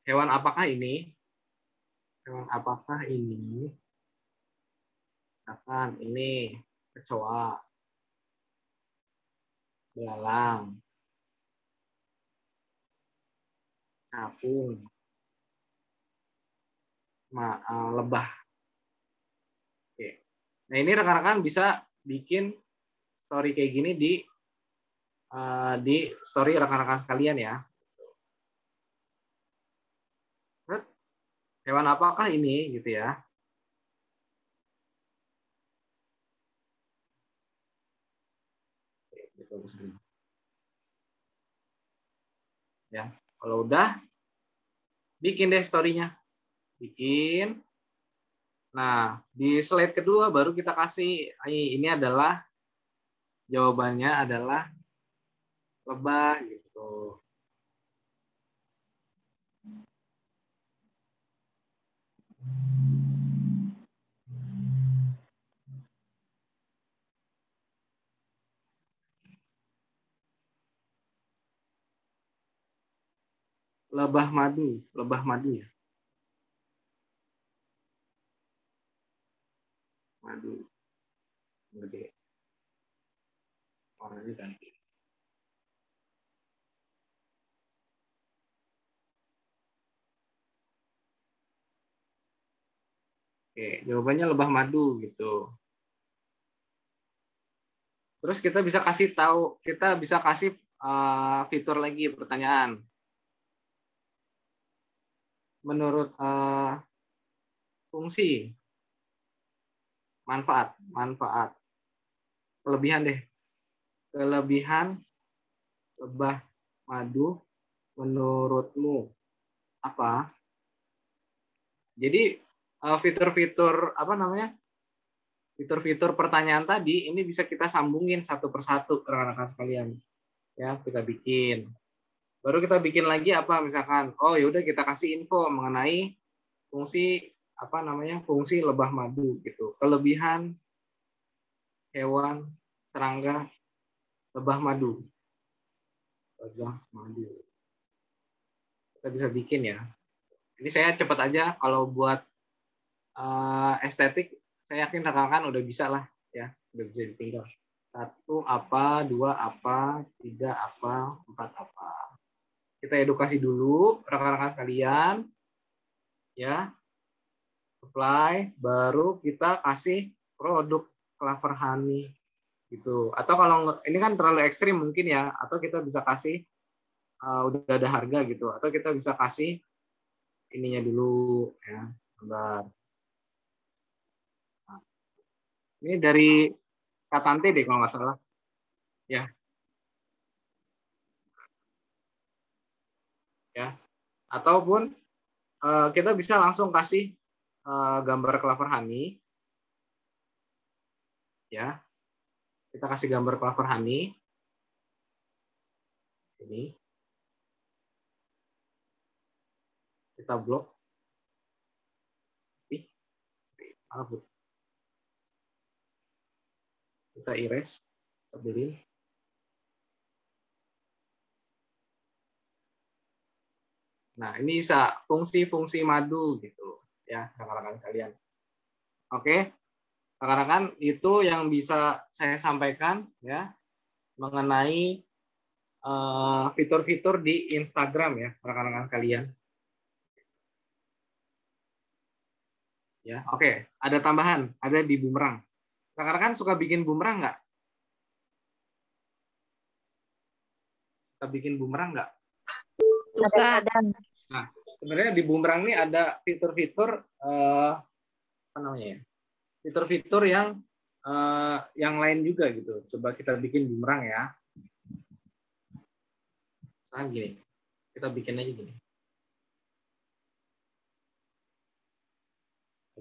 Hewan apakah ini? Hewan apakah ini? Misalkan ini kecoa, belalang, capung, lebah. Oke. Nah ini rekan-rekan bisa bikin story kayak gini di story rekan-rekan sekalian ya. Hewan apakah ini gitu ya? Ya, kalau udah bikin deh story-nya. Bikin. Nah, di slide kedua baru kita kasih ini adalah jawabannya adalah lebah gitu. Lebah madu ya. Madu. Gede. Warnanya ganti. Oke, jawabannya lebah madu gitu. Terus kita bisa kasih tahu, kita bisa kasih fitur lagi pertanyaan. Menurut fungsi, manfaat, kelebihan deh, kelebihan lebah madu menurutmu apa? Jadi fitur-fitur apa namanya? Fitur-fitur pertanyaan tadi ini bisa kita sambungin satu persatu rekan-rekan sekalian. Ya, kita bikin. Baru kita bikin lagi apa misalkan, oh ya udah kita kasih info mengenai fungsi apa namanya? Fungsi lebah madu gitu. Kelebihan hewan serangga lebah madu. Lebah madu. Kita bisa bikin ya. Ini saya cepat aja kalau buat estetik saya yakin rekan-rekan udah bisa lah ya, udah bisa ditinggal. 1 apa, 2 apa, 3 apa, 4 apa. Kita edukasi dulu rekan-rekan sekalian ya. Apply, baru kita kasih produk Clover Honey gitu. Atau kalau ini kan terlalu ekstrim mungkin ya, atau kita bisa kasih udah ada harga gitu, atau kita bisa kasih ininya dulu ya. Bentar. Ini dari Kak Tante deh kalau nggak salah. Ya. Ya. Ataupun kita bisa langsung kasih gambar Clover Honey. Ya. Kita kasih gambar Clover Honey. Ini. Kita blok. Kita erase, delete. Nah, ini bisa fungsi-fungsi madu gitu ya, rekan-rekan kalian. Oke, rekan-rekan itu yang bisa saya sampaikan ya mengenai fitur-fitur di Instagram ya, rekan-rekan kalian. Ya, oke, ada tambahan, ada di Boomerang. Rekan-rekan suka bikin Boomerang nggak? Suka bikin Boomerang nggak? Suka. Nah, sebenarnya di Boomerang ini ada fitur-fitur apa namanya ya? Fitur-fitur yang lain juga gitu. Coba kita bikin Boomerang ya. Nah, gini. Kita bikin aja gini.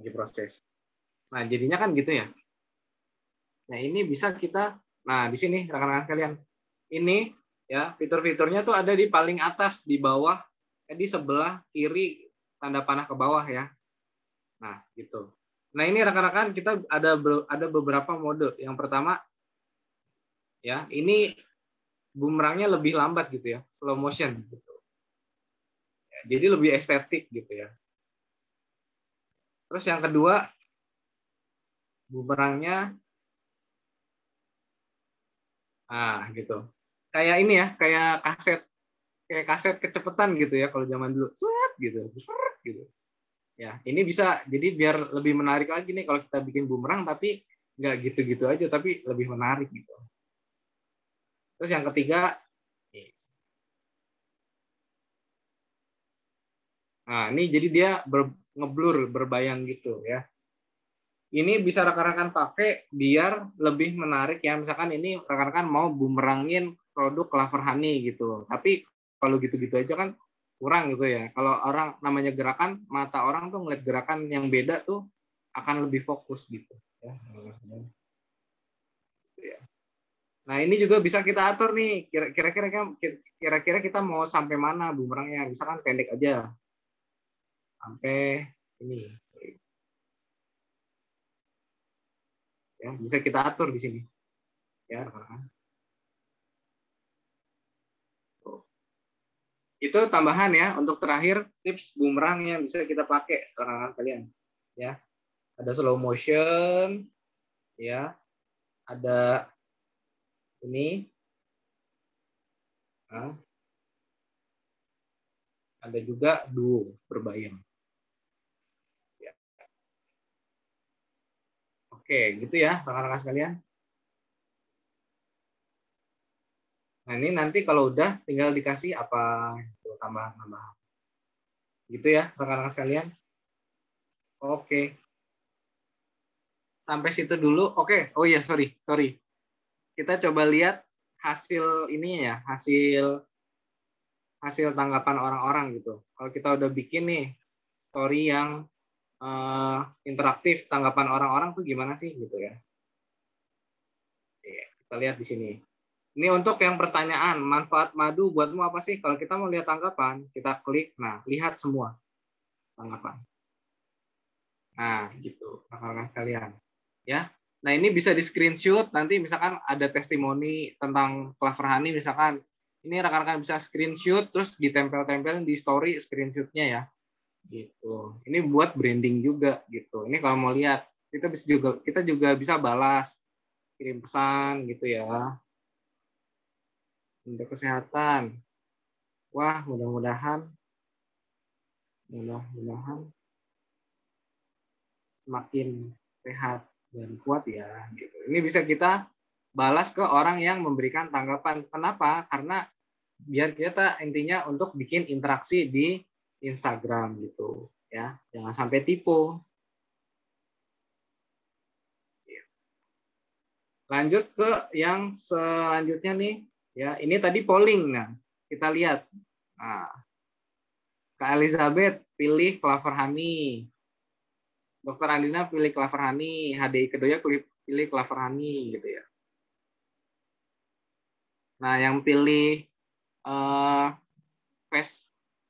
Lagi proses. Nah, jadinya kan gitu ya. Nah, ini bisa kita, nah di sini rekan-rekan kalian, ini ya fitur-fiturnya tuh ada di paling atas, di bawah, di sebelah kiri tanda panah ke bawah ya. Nah, gitu. Nah, ini rekan-rekan kita ada beberapa mode. Yang pertama, ya ini Boomerangnya lebih lambat gitu ya, slow motion gitu. Ya, jadi lebih estetik gitu ya. Terus yang kedua, Boomerangnya gitu. Kayak ini ya, kayak kaset kecepatan gitu ya kalau zaman dulu. Gitu. Gitu. Ya, ini bisa jadi biar lebih menarik lagi nih kalau kita bikin Boomerang tapi nggak gitu-gitu aja tapi lebih menarik gitu. Terus yang ketiga, nah ini jadi dia ngeblur, berbayang gitu ya. Ini bisa rekan-rekan pakai biar lebih menarik ya. Misalkan ini rekan-rekan mau bumerangin produk Clover Honey gitu. Tapi kalau gitu-gitu aja kan kurang gitu ya. Kalau orang namanya gerakan, mata orang tuh ngeliat gerakan yang beda tuh akan lebih fokus gitu. Ya. Nah ini juga bisa kita atur nih. Kira-kira kita mau sampai mana bumerangnya. Misalkan pendek aja. Sampai ini. Ya, bisa kita atur di sini. Ya, itu tambahan ya untuk terakhir tips Boomerang yang bisa kita pakai rekan-rekan kalian. Ya, ada slow motion, ya, ada ini, nah, ada juga duo berbayang. Oke, gitu ya rekan-rekan sekalian. Nah, ini nanti kalau udah tinggal dikasih apa tambahan-tambahan. Gitu ya rekan-rekan sekalian. Oke. Sampai situ dulu. Oke. Oh iya, sorry. Kita coba lihat hasil ini ya, hasil tanggapan orang-orang gitu. Kalau kita udah bikin nih story yang interaktif tanggapan orang-orang tuh gimana sih gitu ya. Oke, kita lihat di sini. Ini untuk yang pertanyaan, manfaat madu buatmu apa sih? Kalau kita mau lihat tanggapan, kita klik, nah lihat semua tanggapan. Nah, gitu, rekan-rekan sekalian. Ya. Nah, ini bisa di screenshot, nanti misalkan ada testimoni tentang Clever Honey, misalkan ini rekan-rekan bisa screenshot, terus ditempel-tempelin di story screenshotnya ya. Gitu. Ini buat branding juga gitu. Ini kalau mau lihat, kita juga bisa balas, kirim pesan gitu ya. Untuk kesehatan. Wah, mudah-mudahan semakin sehat dan kuat ya. Gitu. Ini bisa kita balas ke orang yang memberikan tanggapan. Kenapa? Karena biar kita intinya untuk bikin interaksi di Instagram gitu ya. Jangan sampai tipu. Lanjut ke yang selanjutnya nih. Ya, ini tadi polling. Nah, kita lihat. Nah, Kak Elizabeth pilih Clever Honey. Dokter Andina pilih Clever Honey. HDI Kedoya pilih Clever Honey gitu ya. Nah, yang pilih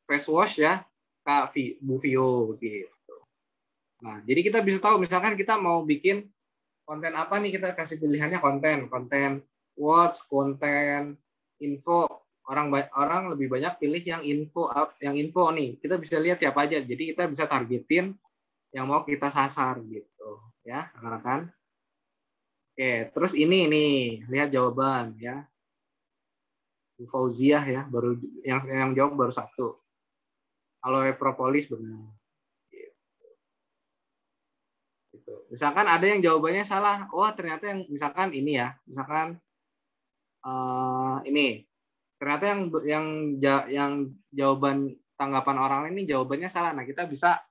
face wash ya, Kak Bu Vio gitu. Nah, jadi kita bisa tahu misalkan kita mau bikin konten apa nih, kita kasih pilihannya konten watch, konten info. Orang lebih banyak pilih yang info nih. Kita bisa lihat siapa aja. Jadi kita bisa targetin yang mau kita sasar gitu ya, rekan-rekan. Oke, terus ini nih, lihat jawaban ya. Bu Fauziah ya, baru yang jawab baru 1. Aloe propolis benar. Gitu. Misalkan ada yang jawabannya salah, wah ternyata yang misalkan ini ya, misalkan ini ternyata yang jawaban tanggapan orang lain ini jawabannya salah. Nah, kita bisa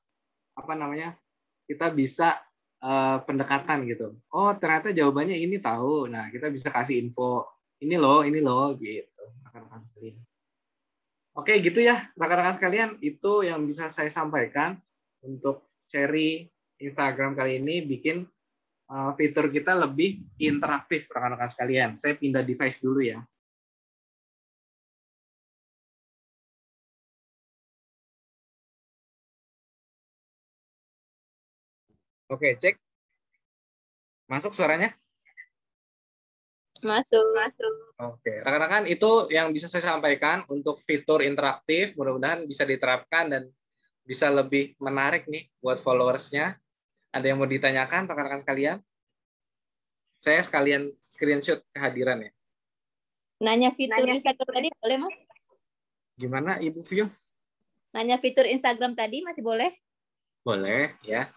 kita bisa pendekatan gitu. Oh, ternyata jawabannya ini tahu. Nah, kita bisa kasih info. Ini loh gitu. Rekan-rekan sekalian. Oke, gitu ya, rekan-rekan sekalian. Itu yang bisa saya sampaikan untuk seri Instagram kali ini, bikin fitur kita lebih interaktif, rekan-rekan sekalian. Saya pindah device dulu ya. Oke, cek. Masuk suaranya? Masuk. Oke, rekan-rekan, itu yang bisa saya sampaikan untuk fitur interaktif. Mudah-mudahan bisa diterapkan dan bisa lebih menarik nih buat followersnya. Ada yang mau ditanyakan, rekan-rekan sekalian? Saya sekalian screenshot kehadiran ya. Nanya fitur Instagram tadi boleh, Mas? Gimana, Ibu Vio? Nanya fitur Instagram tadi masih boleh? Boleh, ya.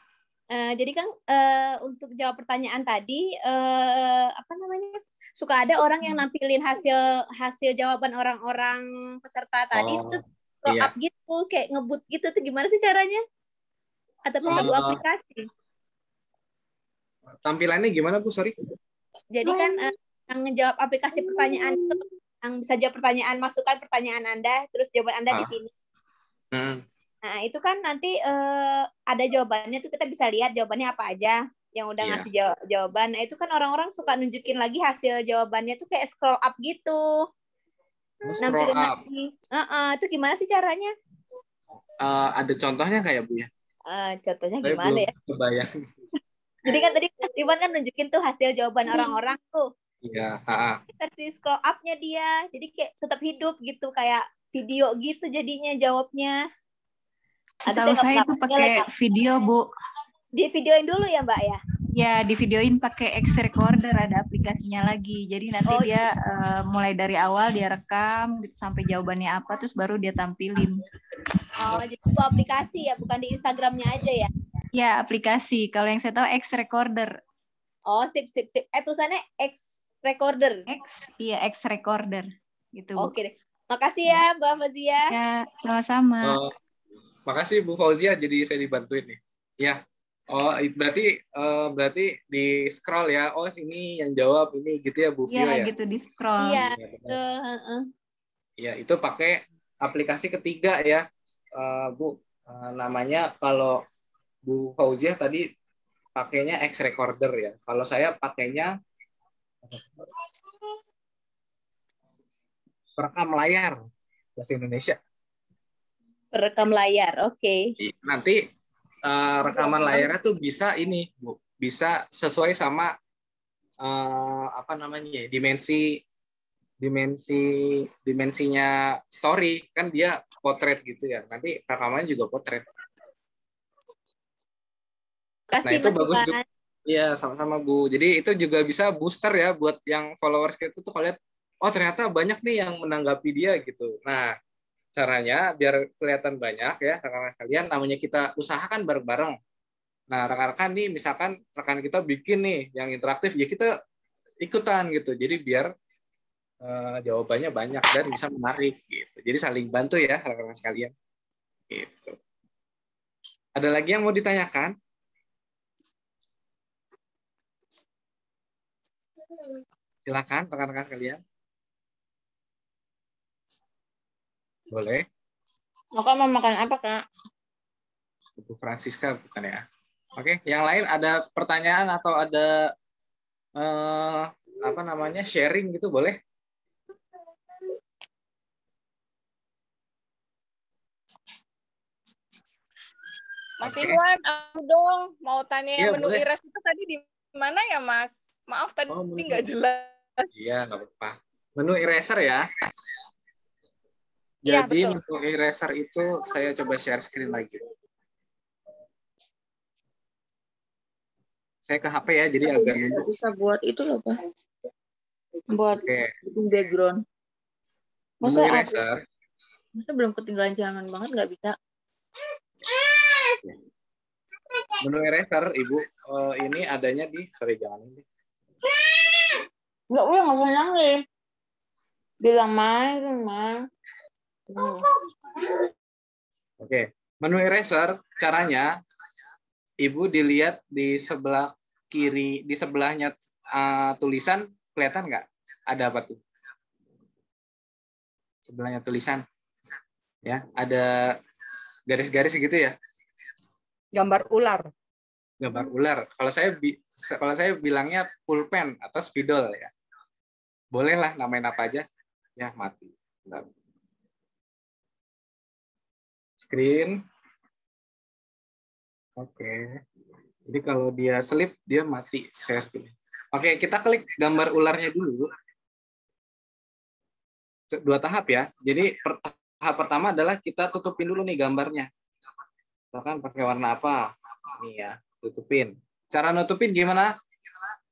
Jadi kan untuk jawab pertanyaan tadi, suka ada orang yang nampilin hasil jawaban orang-orang peserta tadi itu scroll up gitu, kayak ngebut gitu tuh gimana sih caranya? Atau perlu aplikasi? Tampilannya gimana, Bu? Sorry. Jadi kan yang ngejawab aplikasi pertanyaan itu, yang bisa jawab pertanyaan, masukkan pertanyaan Anda, terus jawaban Anda di sini. Nah, itu kan nanti ada jawabannya tuh, kita bisa lihat jawabannya apa aja yang udah ngasih jawaban. Nah, itu kan orang-orang suka nunjukin lagi hasil jawabannya tuh kayak scroll up gitu. Scroll up. Itu gimana sih caranya? Ada contohnya kayak Bu ya? Contohnya gimana ya? Kebayang. Jadi kan tadi Mas Iwan kan nunjukin tuh hasil jawaban orang-orang tuh. Iya. Kasih scroll up-nya dia. Jadi kayak tetap hidup gitu, kayak video gitu jadinya jawabnya. Setahu saya itu pakai video, Bu. Di videoin dulu ya, Mbak ya? Ya, di videoin pakai X Recorder, ada aplikasinya lagi. Jadi nanti dia mulai dari awal dia rekam sampai jawabannya apa, terus baru dia tampilin. Oh, jadi itu aplikasi ya, bukan di Instagramnya aja ya? Ya, aplikasi. Kalau yang saya tahu X Recorder. Oh, sip. Tulisannya X Recorder. X Recorder. Gitu, Bu. Oke deh. Makasih ya, Mbak Fazia. Ya, sama-sama. Makasih Bu Fauzia, jadi saya dibantuin nih. Ya. Oh, berarti di scroll ya. Oh, sini yang jawab ini gitu ya Bu Vio ya. Iya, gitu di scroll. Iya, Iya, itu pakai aplikasi ketiga ya, Bu. Namanya kalau Bu Fauziah tadi pakainya X recorder ya. Kalau saya pakainya perekam layar bahasa Indonesia. Perekam layar, oke. Nanti rekaman layarnya tuh bisa ini, Bu. Bisa sesuai sama apa namanya? dimensinya story, kan dia potret gitu ya. Nanti rekamannya juga potret. Nah, Kasih itu bagus juga. masukan. Iya, sama-sama Bu. Jadi itu juga bisa booster ya buat yang followers kita tuh kalau lihat, oh ternyata banyak nih yang menanggapi dia gitu. Nah, caranya biar kelihatan banyak ya rekan-rekan sekalian, namanya kita usahakan bareng-bareng. Nah, rekan-rekan nih misalkan rekan kita bikin nih yang interaktif, ya kita ikutan gitu. Jadi biar jawabannya banyak dan bisa menarik gitu. Jadi saling bantu ya rekan-rekan sekalian. Gitu. Ada lagi yang mau ditanyakan? Silakan rekan-rekan sekalian. Boleh. Kakak mau makan apa, Kak? Bu Francisca bukan ya? Oke, yang lain ada pertanyaan atau ada apa namanya sharing gitu boleh? Mas Oke. Iwan, aku dong mau tanya Iya, menu boleh. IRES itu tadi di mana ya, Mas? Maaf tadi Oh, menu. nggak jelas. Iya, nggak apa-apa. Menu eraser ya. Iya, Jadi betul. menu eraser itu saya coba share screen lagi. Saya ke HP ya, jadi agak Bisa buat itu loh, Pak. Buat Oke. bikin background. Menu Masa eraser. masa belum ketinggalan jangan banget nggak bisa? Menu eraser, Ibu, ini adanya di jangan ini. Nggak usah nangis. Bilang main. Oke. Menu eraser caranya Ibu dilihat di sebelah kiri, di sebelahnya tulisan, kelihatan nggak? Ada apa tuh? Sebelahnya tulisan. Ya, ada garis-garis gitu ya. Gambar ular. Gambar ular. Kalau saya bilangnya pulpen atau spidol ya. Bolehlah namain apa aja. Ya, mati. Bentar. Screen. Oke. Jadi kalau dia selip, dia mati share. Oke, kita klik gambar ularnya dulu. 2 tahap ya. Jadi tahap pertama adalah kita tutupin dulu nih gambarnya. Misalkan pakai warna apa? Nih ya, tutupin. Cara nutupin gimana?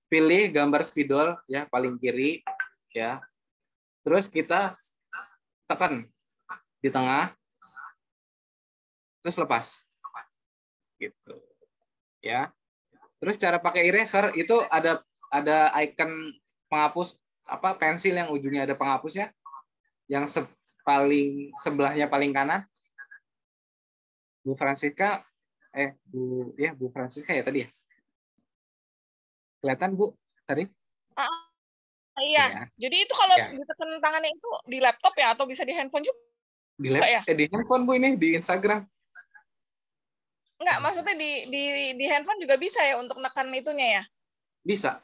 Pilih gambar spidol ya paling kiri ya. Terus kita tekan di tengah. Terus lepas. Gitu. Ya. Terus cara pakai eraser itu ada icon penghapus apa pensil yang ujungnya ada penghapusnya. Yang paling sebelahnya paling kanan. Bu Francisca Bu Francisca ya tadi ya. Kelihatan Bu tadi? Iya. Ya. Jadi itu kalau Ya. ditekan tangannya itu di laptop ya atau bisa di handphone juga? Di di handphone Bu ini di Instagram. Enggak, maksudnya di handphone juga bisa ya untuk nekan itunya ya? Bisa.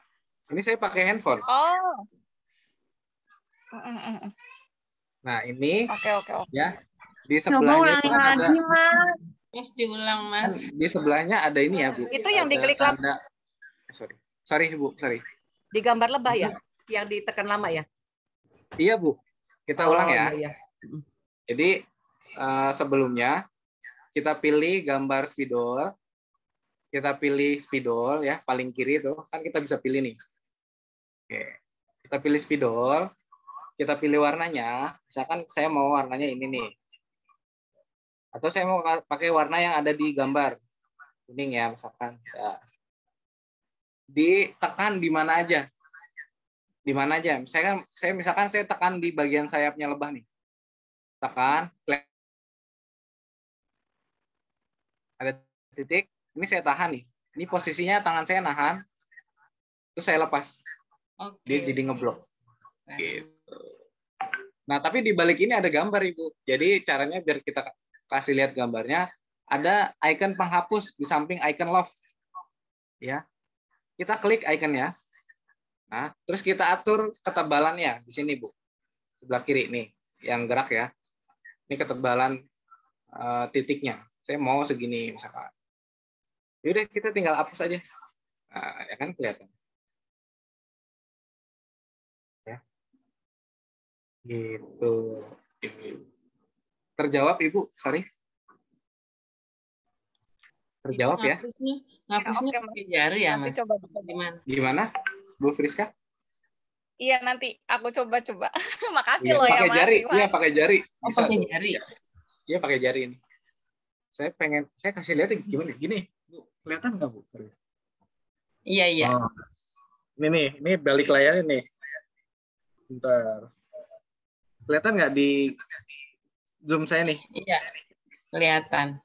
Ini saya pakai handphone. Oh. Nah, ini Oke. ya. Di sebelahnya itu kan ada Mas diulang, Mas. di sebelahnya ada ini ya, Bu. Itu yang ada diklik tanda, sorry Bu, sorry. Di gambar lebah ya? Yang ditekan lama ya? Iya, Bu. Kita ulang ya. Iya. Jadi sebelumnya kita pilih gambar spidol. Kita pilih spidol ya, paling kiri itu. Kan kita bisa pilih nih. Oke. Kita pilih spidol. Kita pilih warnanya. Misalkan saya mau warnanya ini nih. Atau saya mau pakai warna yang ada di gambar. Kuning ya, misalkan. Ya. Ditekan di mana aja. Di mana aja. Misalkan saya tekan di bagian sayapnya lebah nih. Tekan. Ada titik. Ini saya tahan nih. Ini posisinya tangan saya nahan. Terus saya lepas. Dia jadi ngeblok. Gitu. Nah, tapi di balik ini ada gambar, Ibu. Jadi caranya biar kita kasih lihat gambarnya, ada icon penghapus di samping icon love. Ya. Kita klik iconnya. Nah, terus kita atur ketebalannya di sini, Bu. Sebelah kiri nih, yang gerak ya. Ini ketebalan titiknya. Saya mau segini misalkan. Yaudah, kita tinggal hapus aja. Nah, ya kan kelihatan. Ya. Gitu. Terjawab, Ibu? Sorry. Terjawab ya? Ngapusnya Oke, pakai jari ya, nanti Mas? coba. Gimana, Bu Friska? Iya, nanti aku coba-coba. Makasih Iya, loh ya, pakai Mas jari. Iwan. Iya, pakai jari. Oh, Bisa pakai tuh. jari. Iya, pakai jari ini. Saya kasih lihat gimana? Gini, Bu. Kelihatan nggak, Bu? Iya, iya. Oh. Ini balik layarnya nih. Bentar. Kelihatan nggak di zoom saya nih? Iya, kelihatan.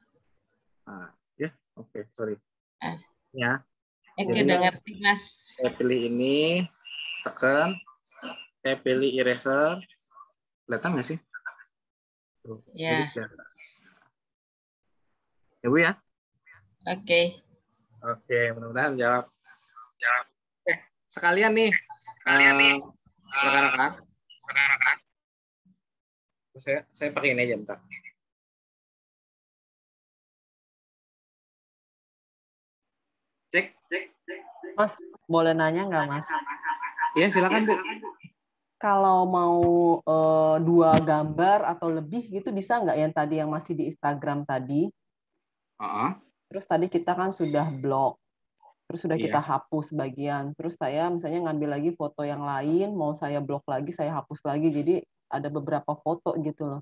Nah, ya, oke, sorry. Ah. Ya. Oke, Jadi, udah ngerti, Mas. saya pilih ini, tekan. Saya pilih eraser. Kelihatan nggak sih? Tuh, Ya. Ya, Bu ya? Oke. Oke, mudah-mudahan jawab. Sekalian nih, rekan-rekan. Saya pakai ini aja, bentar. Cek. Mas, boleh nanya nggak, Mas? Iya, silakan, Bu. Kalau mau 2 gambar atau lebih gitu bisa nggak yang tadi yang masih di Instagram tadi? Terus tadi kita kan sudah blok, terus sudah kita hapus bagian. Terus saya misalnya ngambil lagi foto yang lain, mau saya blok lagi, saya hapus lagi. Jadi ada beberapa foto gitu loh.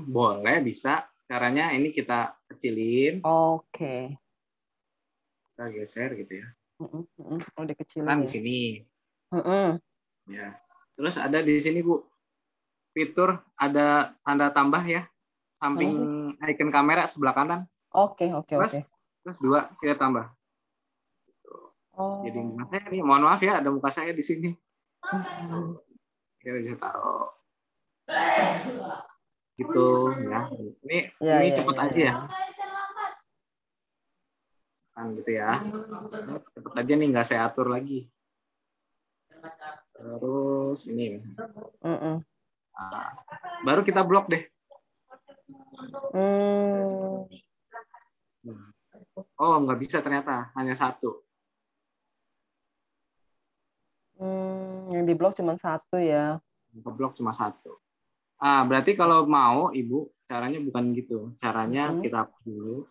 Boleh, bisa. Caranya ini kita kecilin. Oke. Kita geser gitu ya. Oh, dikecilin Kan ya. di sini. Ya. Terus ada di sini, Bu, fitur ada tanda tambah ya, samping icon kamera sebelah kanan. Oke. Terus 2 kita tambah. Jadi muka saya nih, mohon maaf ya, ada muka saya di sini. Kita bisa taruh. Gitu ya. Ini cepet aja ya. Kan gitu ya. Cepet aja nih, nggak saya atur lagi. Terus ini. Nah, baru kita blok deh. Oh, nggak bisa ternyata, hanya 1. Yang di blok cuma 1 ya. Blok cuma 1. Berarti kalau mau, Ibu, caranya bukan gitu. Caranya kita hapus dulu.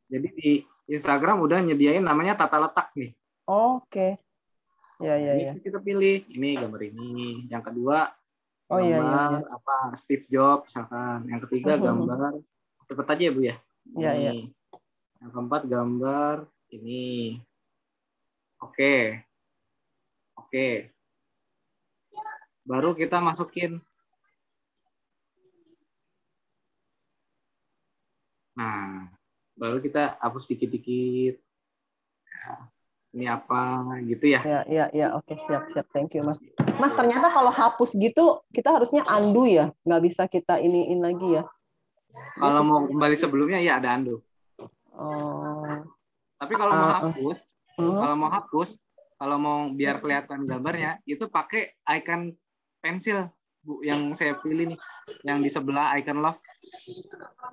Jadi di Instagram udah nyediain namanya tata letak nih. Oke. Ya. Ini kita pilih. Ini gambar ini. Yang kedua, gambar apa Steve Jobs misalkan. Yang ketiga gambar. Cepet aja ya, Bu ya. Ini. Yang keempat gambar ini. Oke. Baru kita masukin. Nah, baru kita hapus dikit-dikit. Ini apa gitu ya? Ya. Oke, siap. Thank you, Mas. Mas, ternyata kalau hapus gitu kita harusnya undo ya, nggak bisa kita iniin lagi ya. Kalau mau kembali sebelumnya ya ada undo. Tapi kalau mau hapus, kalau mau biar kelihatan gambarnya, itu pakai icon pensil, Bu, yang saya pilih nih, yang di sebelah icon love.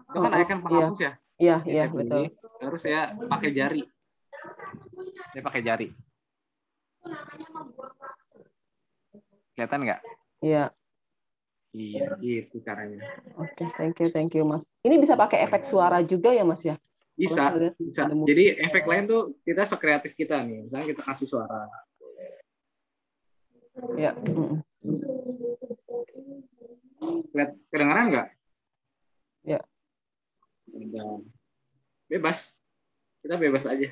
Itu kan icon penghapus ya? Iya, betul. Terus saya pakai jari. Kelihatan nggak? Iya. Iya, gitu caranya. Oke, thank you, Mas. Ini bisa pakai efek suara juga ya, Mas ya? Bisa. Jadi efek lain tuh kita sekreatif kita nih. Misalnya kita kasih suara. Ya. Kedengaran nggak? Ya. Bebas. Kita bebas aja.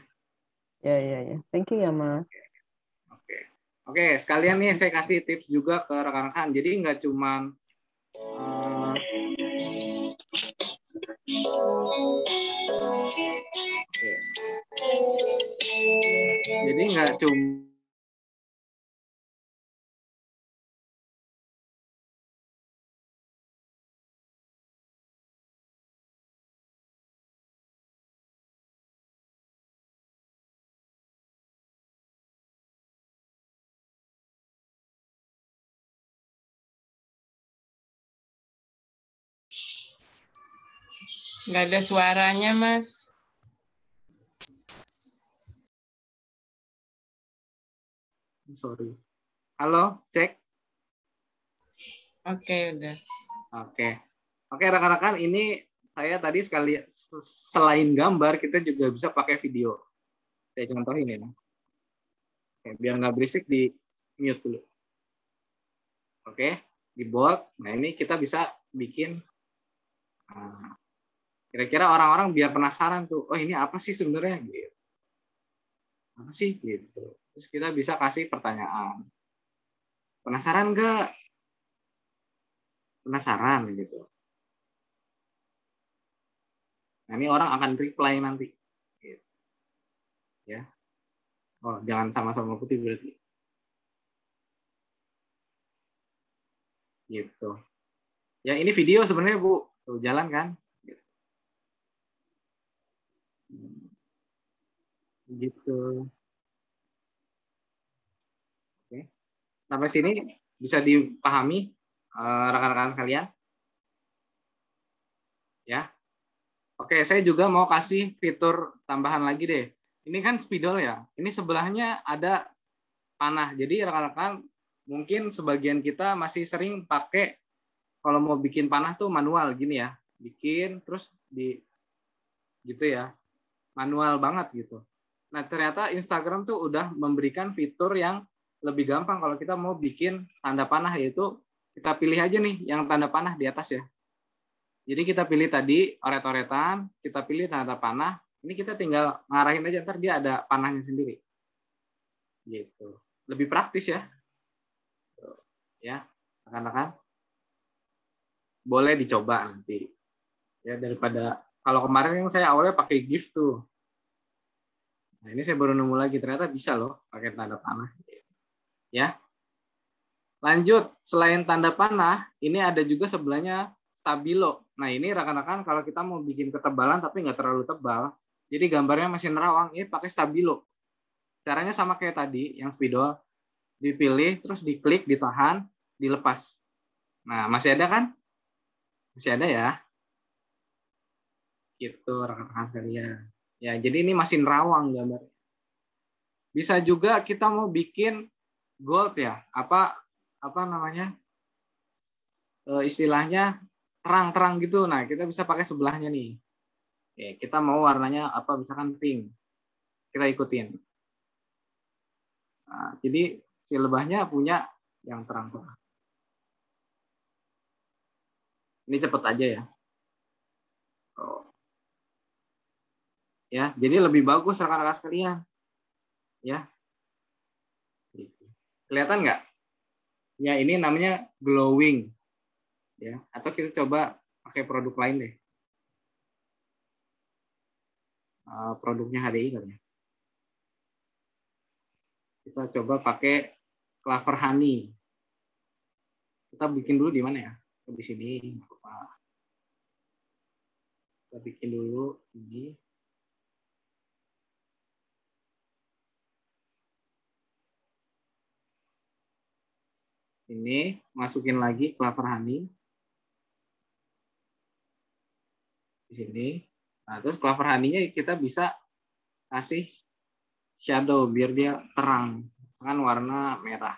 Ya. Thank you ya, Mas. Oke, sekalian nih saya kasih tips juga ke rekan-rekan. Jadi nggak cuman jadi nggak cuma Nggak ada suaranya, Mas. Sorry. Halo, cek. Oke, udah. Oke, rekan-rekan, ini saya tadi selain gambar, kita juga bisa pakai video. Saya contohin ya. Oke, biar nggak berisik, di mute dulu. Oke, di bold. Nah, ini kita bisa bikin. Kira-kira orang-orang biar penasaran tuh, oh ini apa sih sebenarnya? Gitu. Apa sih? Gitu. Terus kita bisa kasih pertanyaan. Penasaran nggak? Penasaran gitu. Nah, ini orang akan reply nanti. Gitu. Ya. Oh, jangan sama-sama putih berarti. Gitu. Ya, ini video sebenarnya, Bu. Tuh, jalan kan? Gitu. Oke. Sampai sini bisa dipahami rekan-rekan sekalian? Ya. Oke, saya juga mau kasih fitur tambahan lagi deh. Ini kan spidol ya. Ini sebelahnya ada panah. Jadi rekan-rekan mungkin sebagian kita masih sering pakai kalau mau bikin panah tuh manual gini ya. Bikin terus gitu ya. Manual banget gitu. Nah, ternyata Instagram tuh udah memberikan fitur yang lebih gampang kalau kita mau bikin tanda panah, yaitu kita pilih aja nih yang tanda panah di atas ya. Jadi kita pilih tadi oret-oretan, kita pilih tanda panah, ini kita tinggal ngarahin aja, ntar dia ada panahnya sendiri. Gitu. Lebih praktis ya. Ya, rekan-rekan. Boleh dicoba nanti. Ya, daripada kalau kemarin yang saya awalnya pakai GIF tuh. Nah, ini saya baru nemu lagi, ternyata bisa loh pakai tanda panah. Ya. Lanjut, selain tanda panah, ini ada juga sebelahnya stabilo. Nah, ini rekan-rekan kalau kita mau bikin ketebalan tapi nggak terlalu tebal, jadi gambarnya masih nerawang, ini pakai stabilo. Caranya sama kayak tadi, yang spidol. Dipilih, terus diklik, ditahan, dilepas. Nah, masih ada kan? Masih ada ya? Gitu, rekan-rekan sekalian. Ya, jadi ini masih nerawang gambar. Bisa juga kita mau bikin gold ya, apa namanya? Istilahnya terang-terang gitu. Nah, kita bisa pakai sebelahnya nih. Oke, kita mau warnanya apa, misalkan pink. Kita ikutin. Nah, jadi si lebahnya punya yang terang-terang. Ini cepet aja ya. Oh. Ya, jadi lebih bagus rekan-rekan sekalian. Ya. Kelihatan nggak? Ya, ini namanya glowing. Ya, atau kita coba pakai produk lain deh. Produknya HDI kan ya. Kita coba pakai Clover Honey. Kita bikin dulu di mana ya? Di sini. Kita bikin dulu ini. Ini masukin lagi Clover Honey. Di sini. Nah, terus Clover Honey-nya kita bisa kasih shadow biar dia terang dengan warna merah.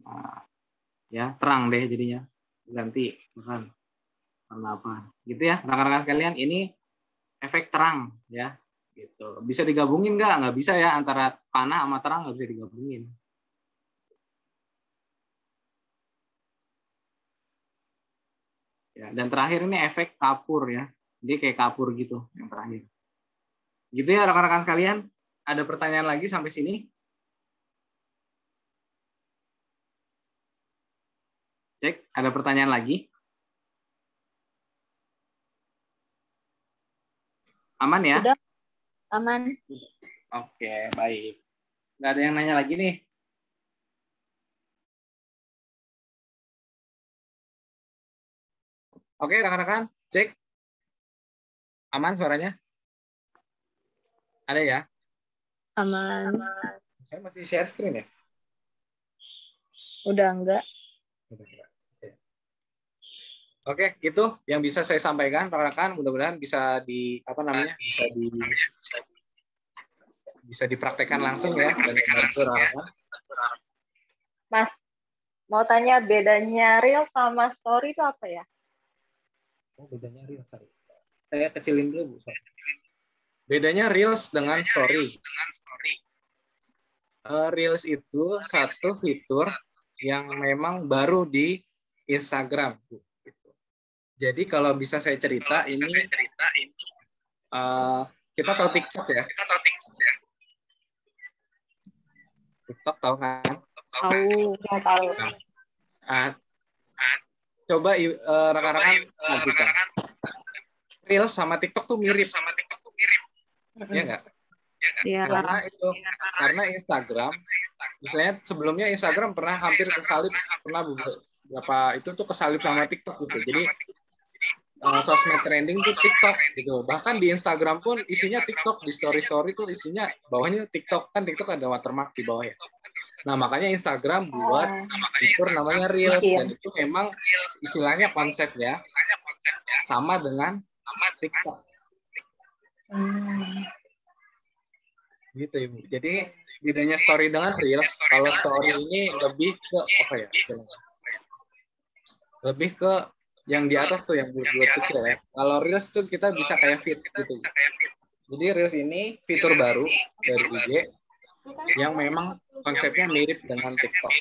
Nah, ya terang deh jadinya, ganti bukan warna apa gitu ya rekan-rekan sekalian. Ini efek terang ya gitu. Bisa digabungin nggak bisa ya, antara panah sama terang nggak bisa digabungin. Ya, dan terakhir ini efek kapur ya, dia kayak kapur gitu yang terakhir. Gitu ya rekan-rekan sekalian. Ada pertanyaan lagi sampai sini? Cek, ada pertanyaan lagi? Aman ya? Udah, aman. Oke, baik. Nggak ada yang nanya lagi nih? Oke, rekan-rekan, cek. Aman suaranya? Ada ya? Aman. Saya masih share screen ya? Udah enggak. Oke, itu yang bisa saya sampaikan, rekan-rekan. Mudah-mudahan bisa bisa dipraktekkan langsung ya dan membantu rekan-rekan. Mas, mau tanya bedanya reel sama story itu apa ya? Oh, bedanya reels. Saya kecilin dulu, Bu. Bedanya reels dengan story. Reels itu satu fitur yang memang baru di Instagram, Bu. Jadi kalau bisa saya cerita, kita tahu TikTok ya? TikTok tahu kan? Tahu. Coba rekan-rekan perhatikan. Reels sama TikTok tuh mirip. Ya nggak? Iya. Karena Instagram, misalnya sebelumnya Instagram pernah hampir kesalip, pernah beberapa itu tuh kesalip sama TikTok gitu. Jadi sosmed trending tuh TikTok gitu. Bahkan di Instagram pun isinya TikTok, di story tuh isinya bawahnya TikTok, kan TikTok ada watermark di bawah ya. Nah, makanya Instagram buat fitur namanya Reels, dan itu memang istilahnya konsepnya sama dengan TikTok. Gitu Ibu. Jadi bedanya story dengan Reels, kalau story ini lebih ke apa ya? Lebih ke yang di atas tuh yang bulat-bulat kecil ya. Kalau Reels tuh kita bisa kayak feed gitu. Jadi Reels ini fitur baru dari IG yang memang konsepnya mirip dengan TikTok.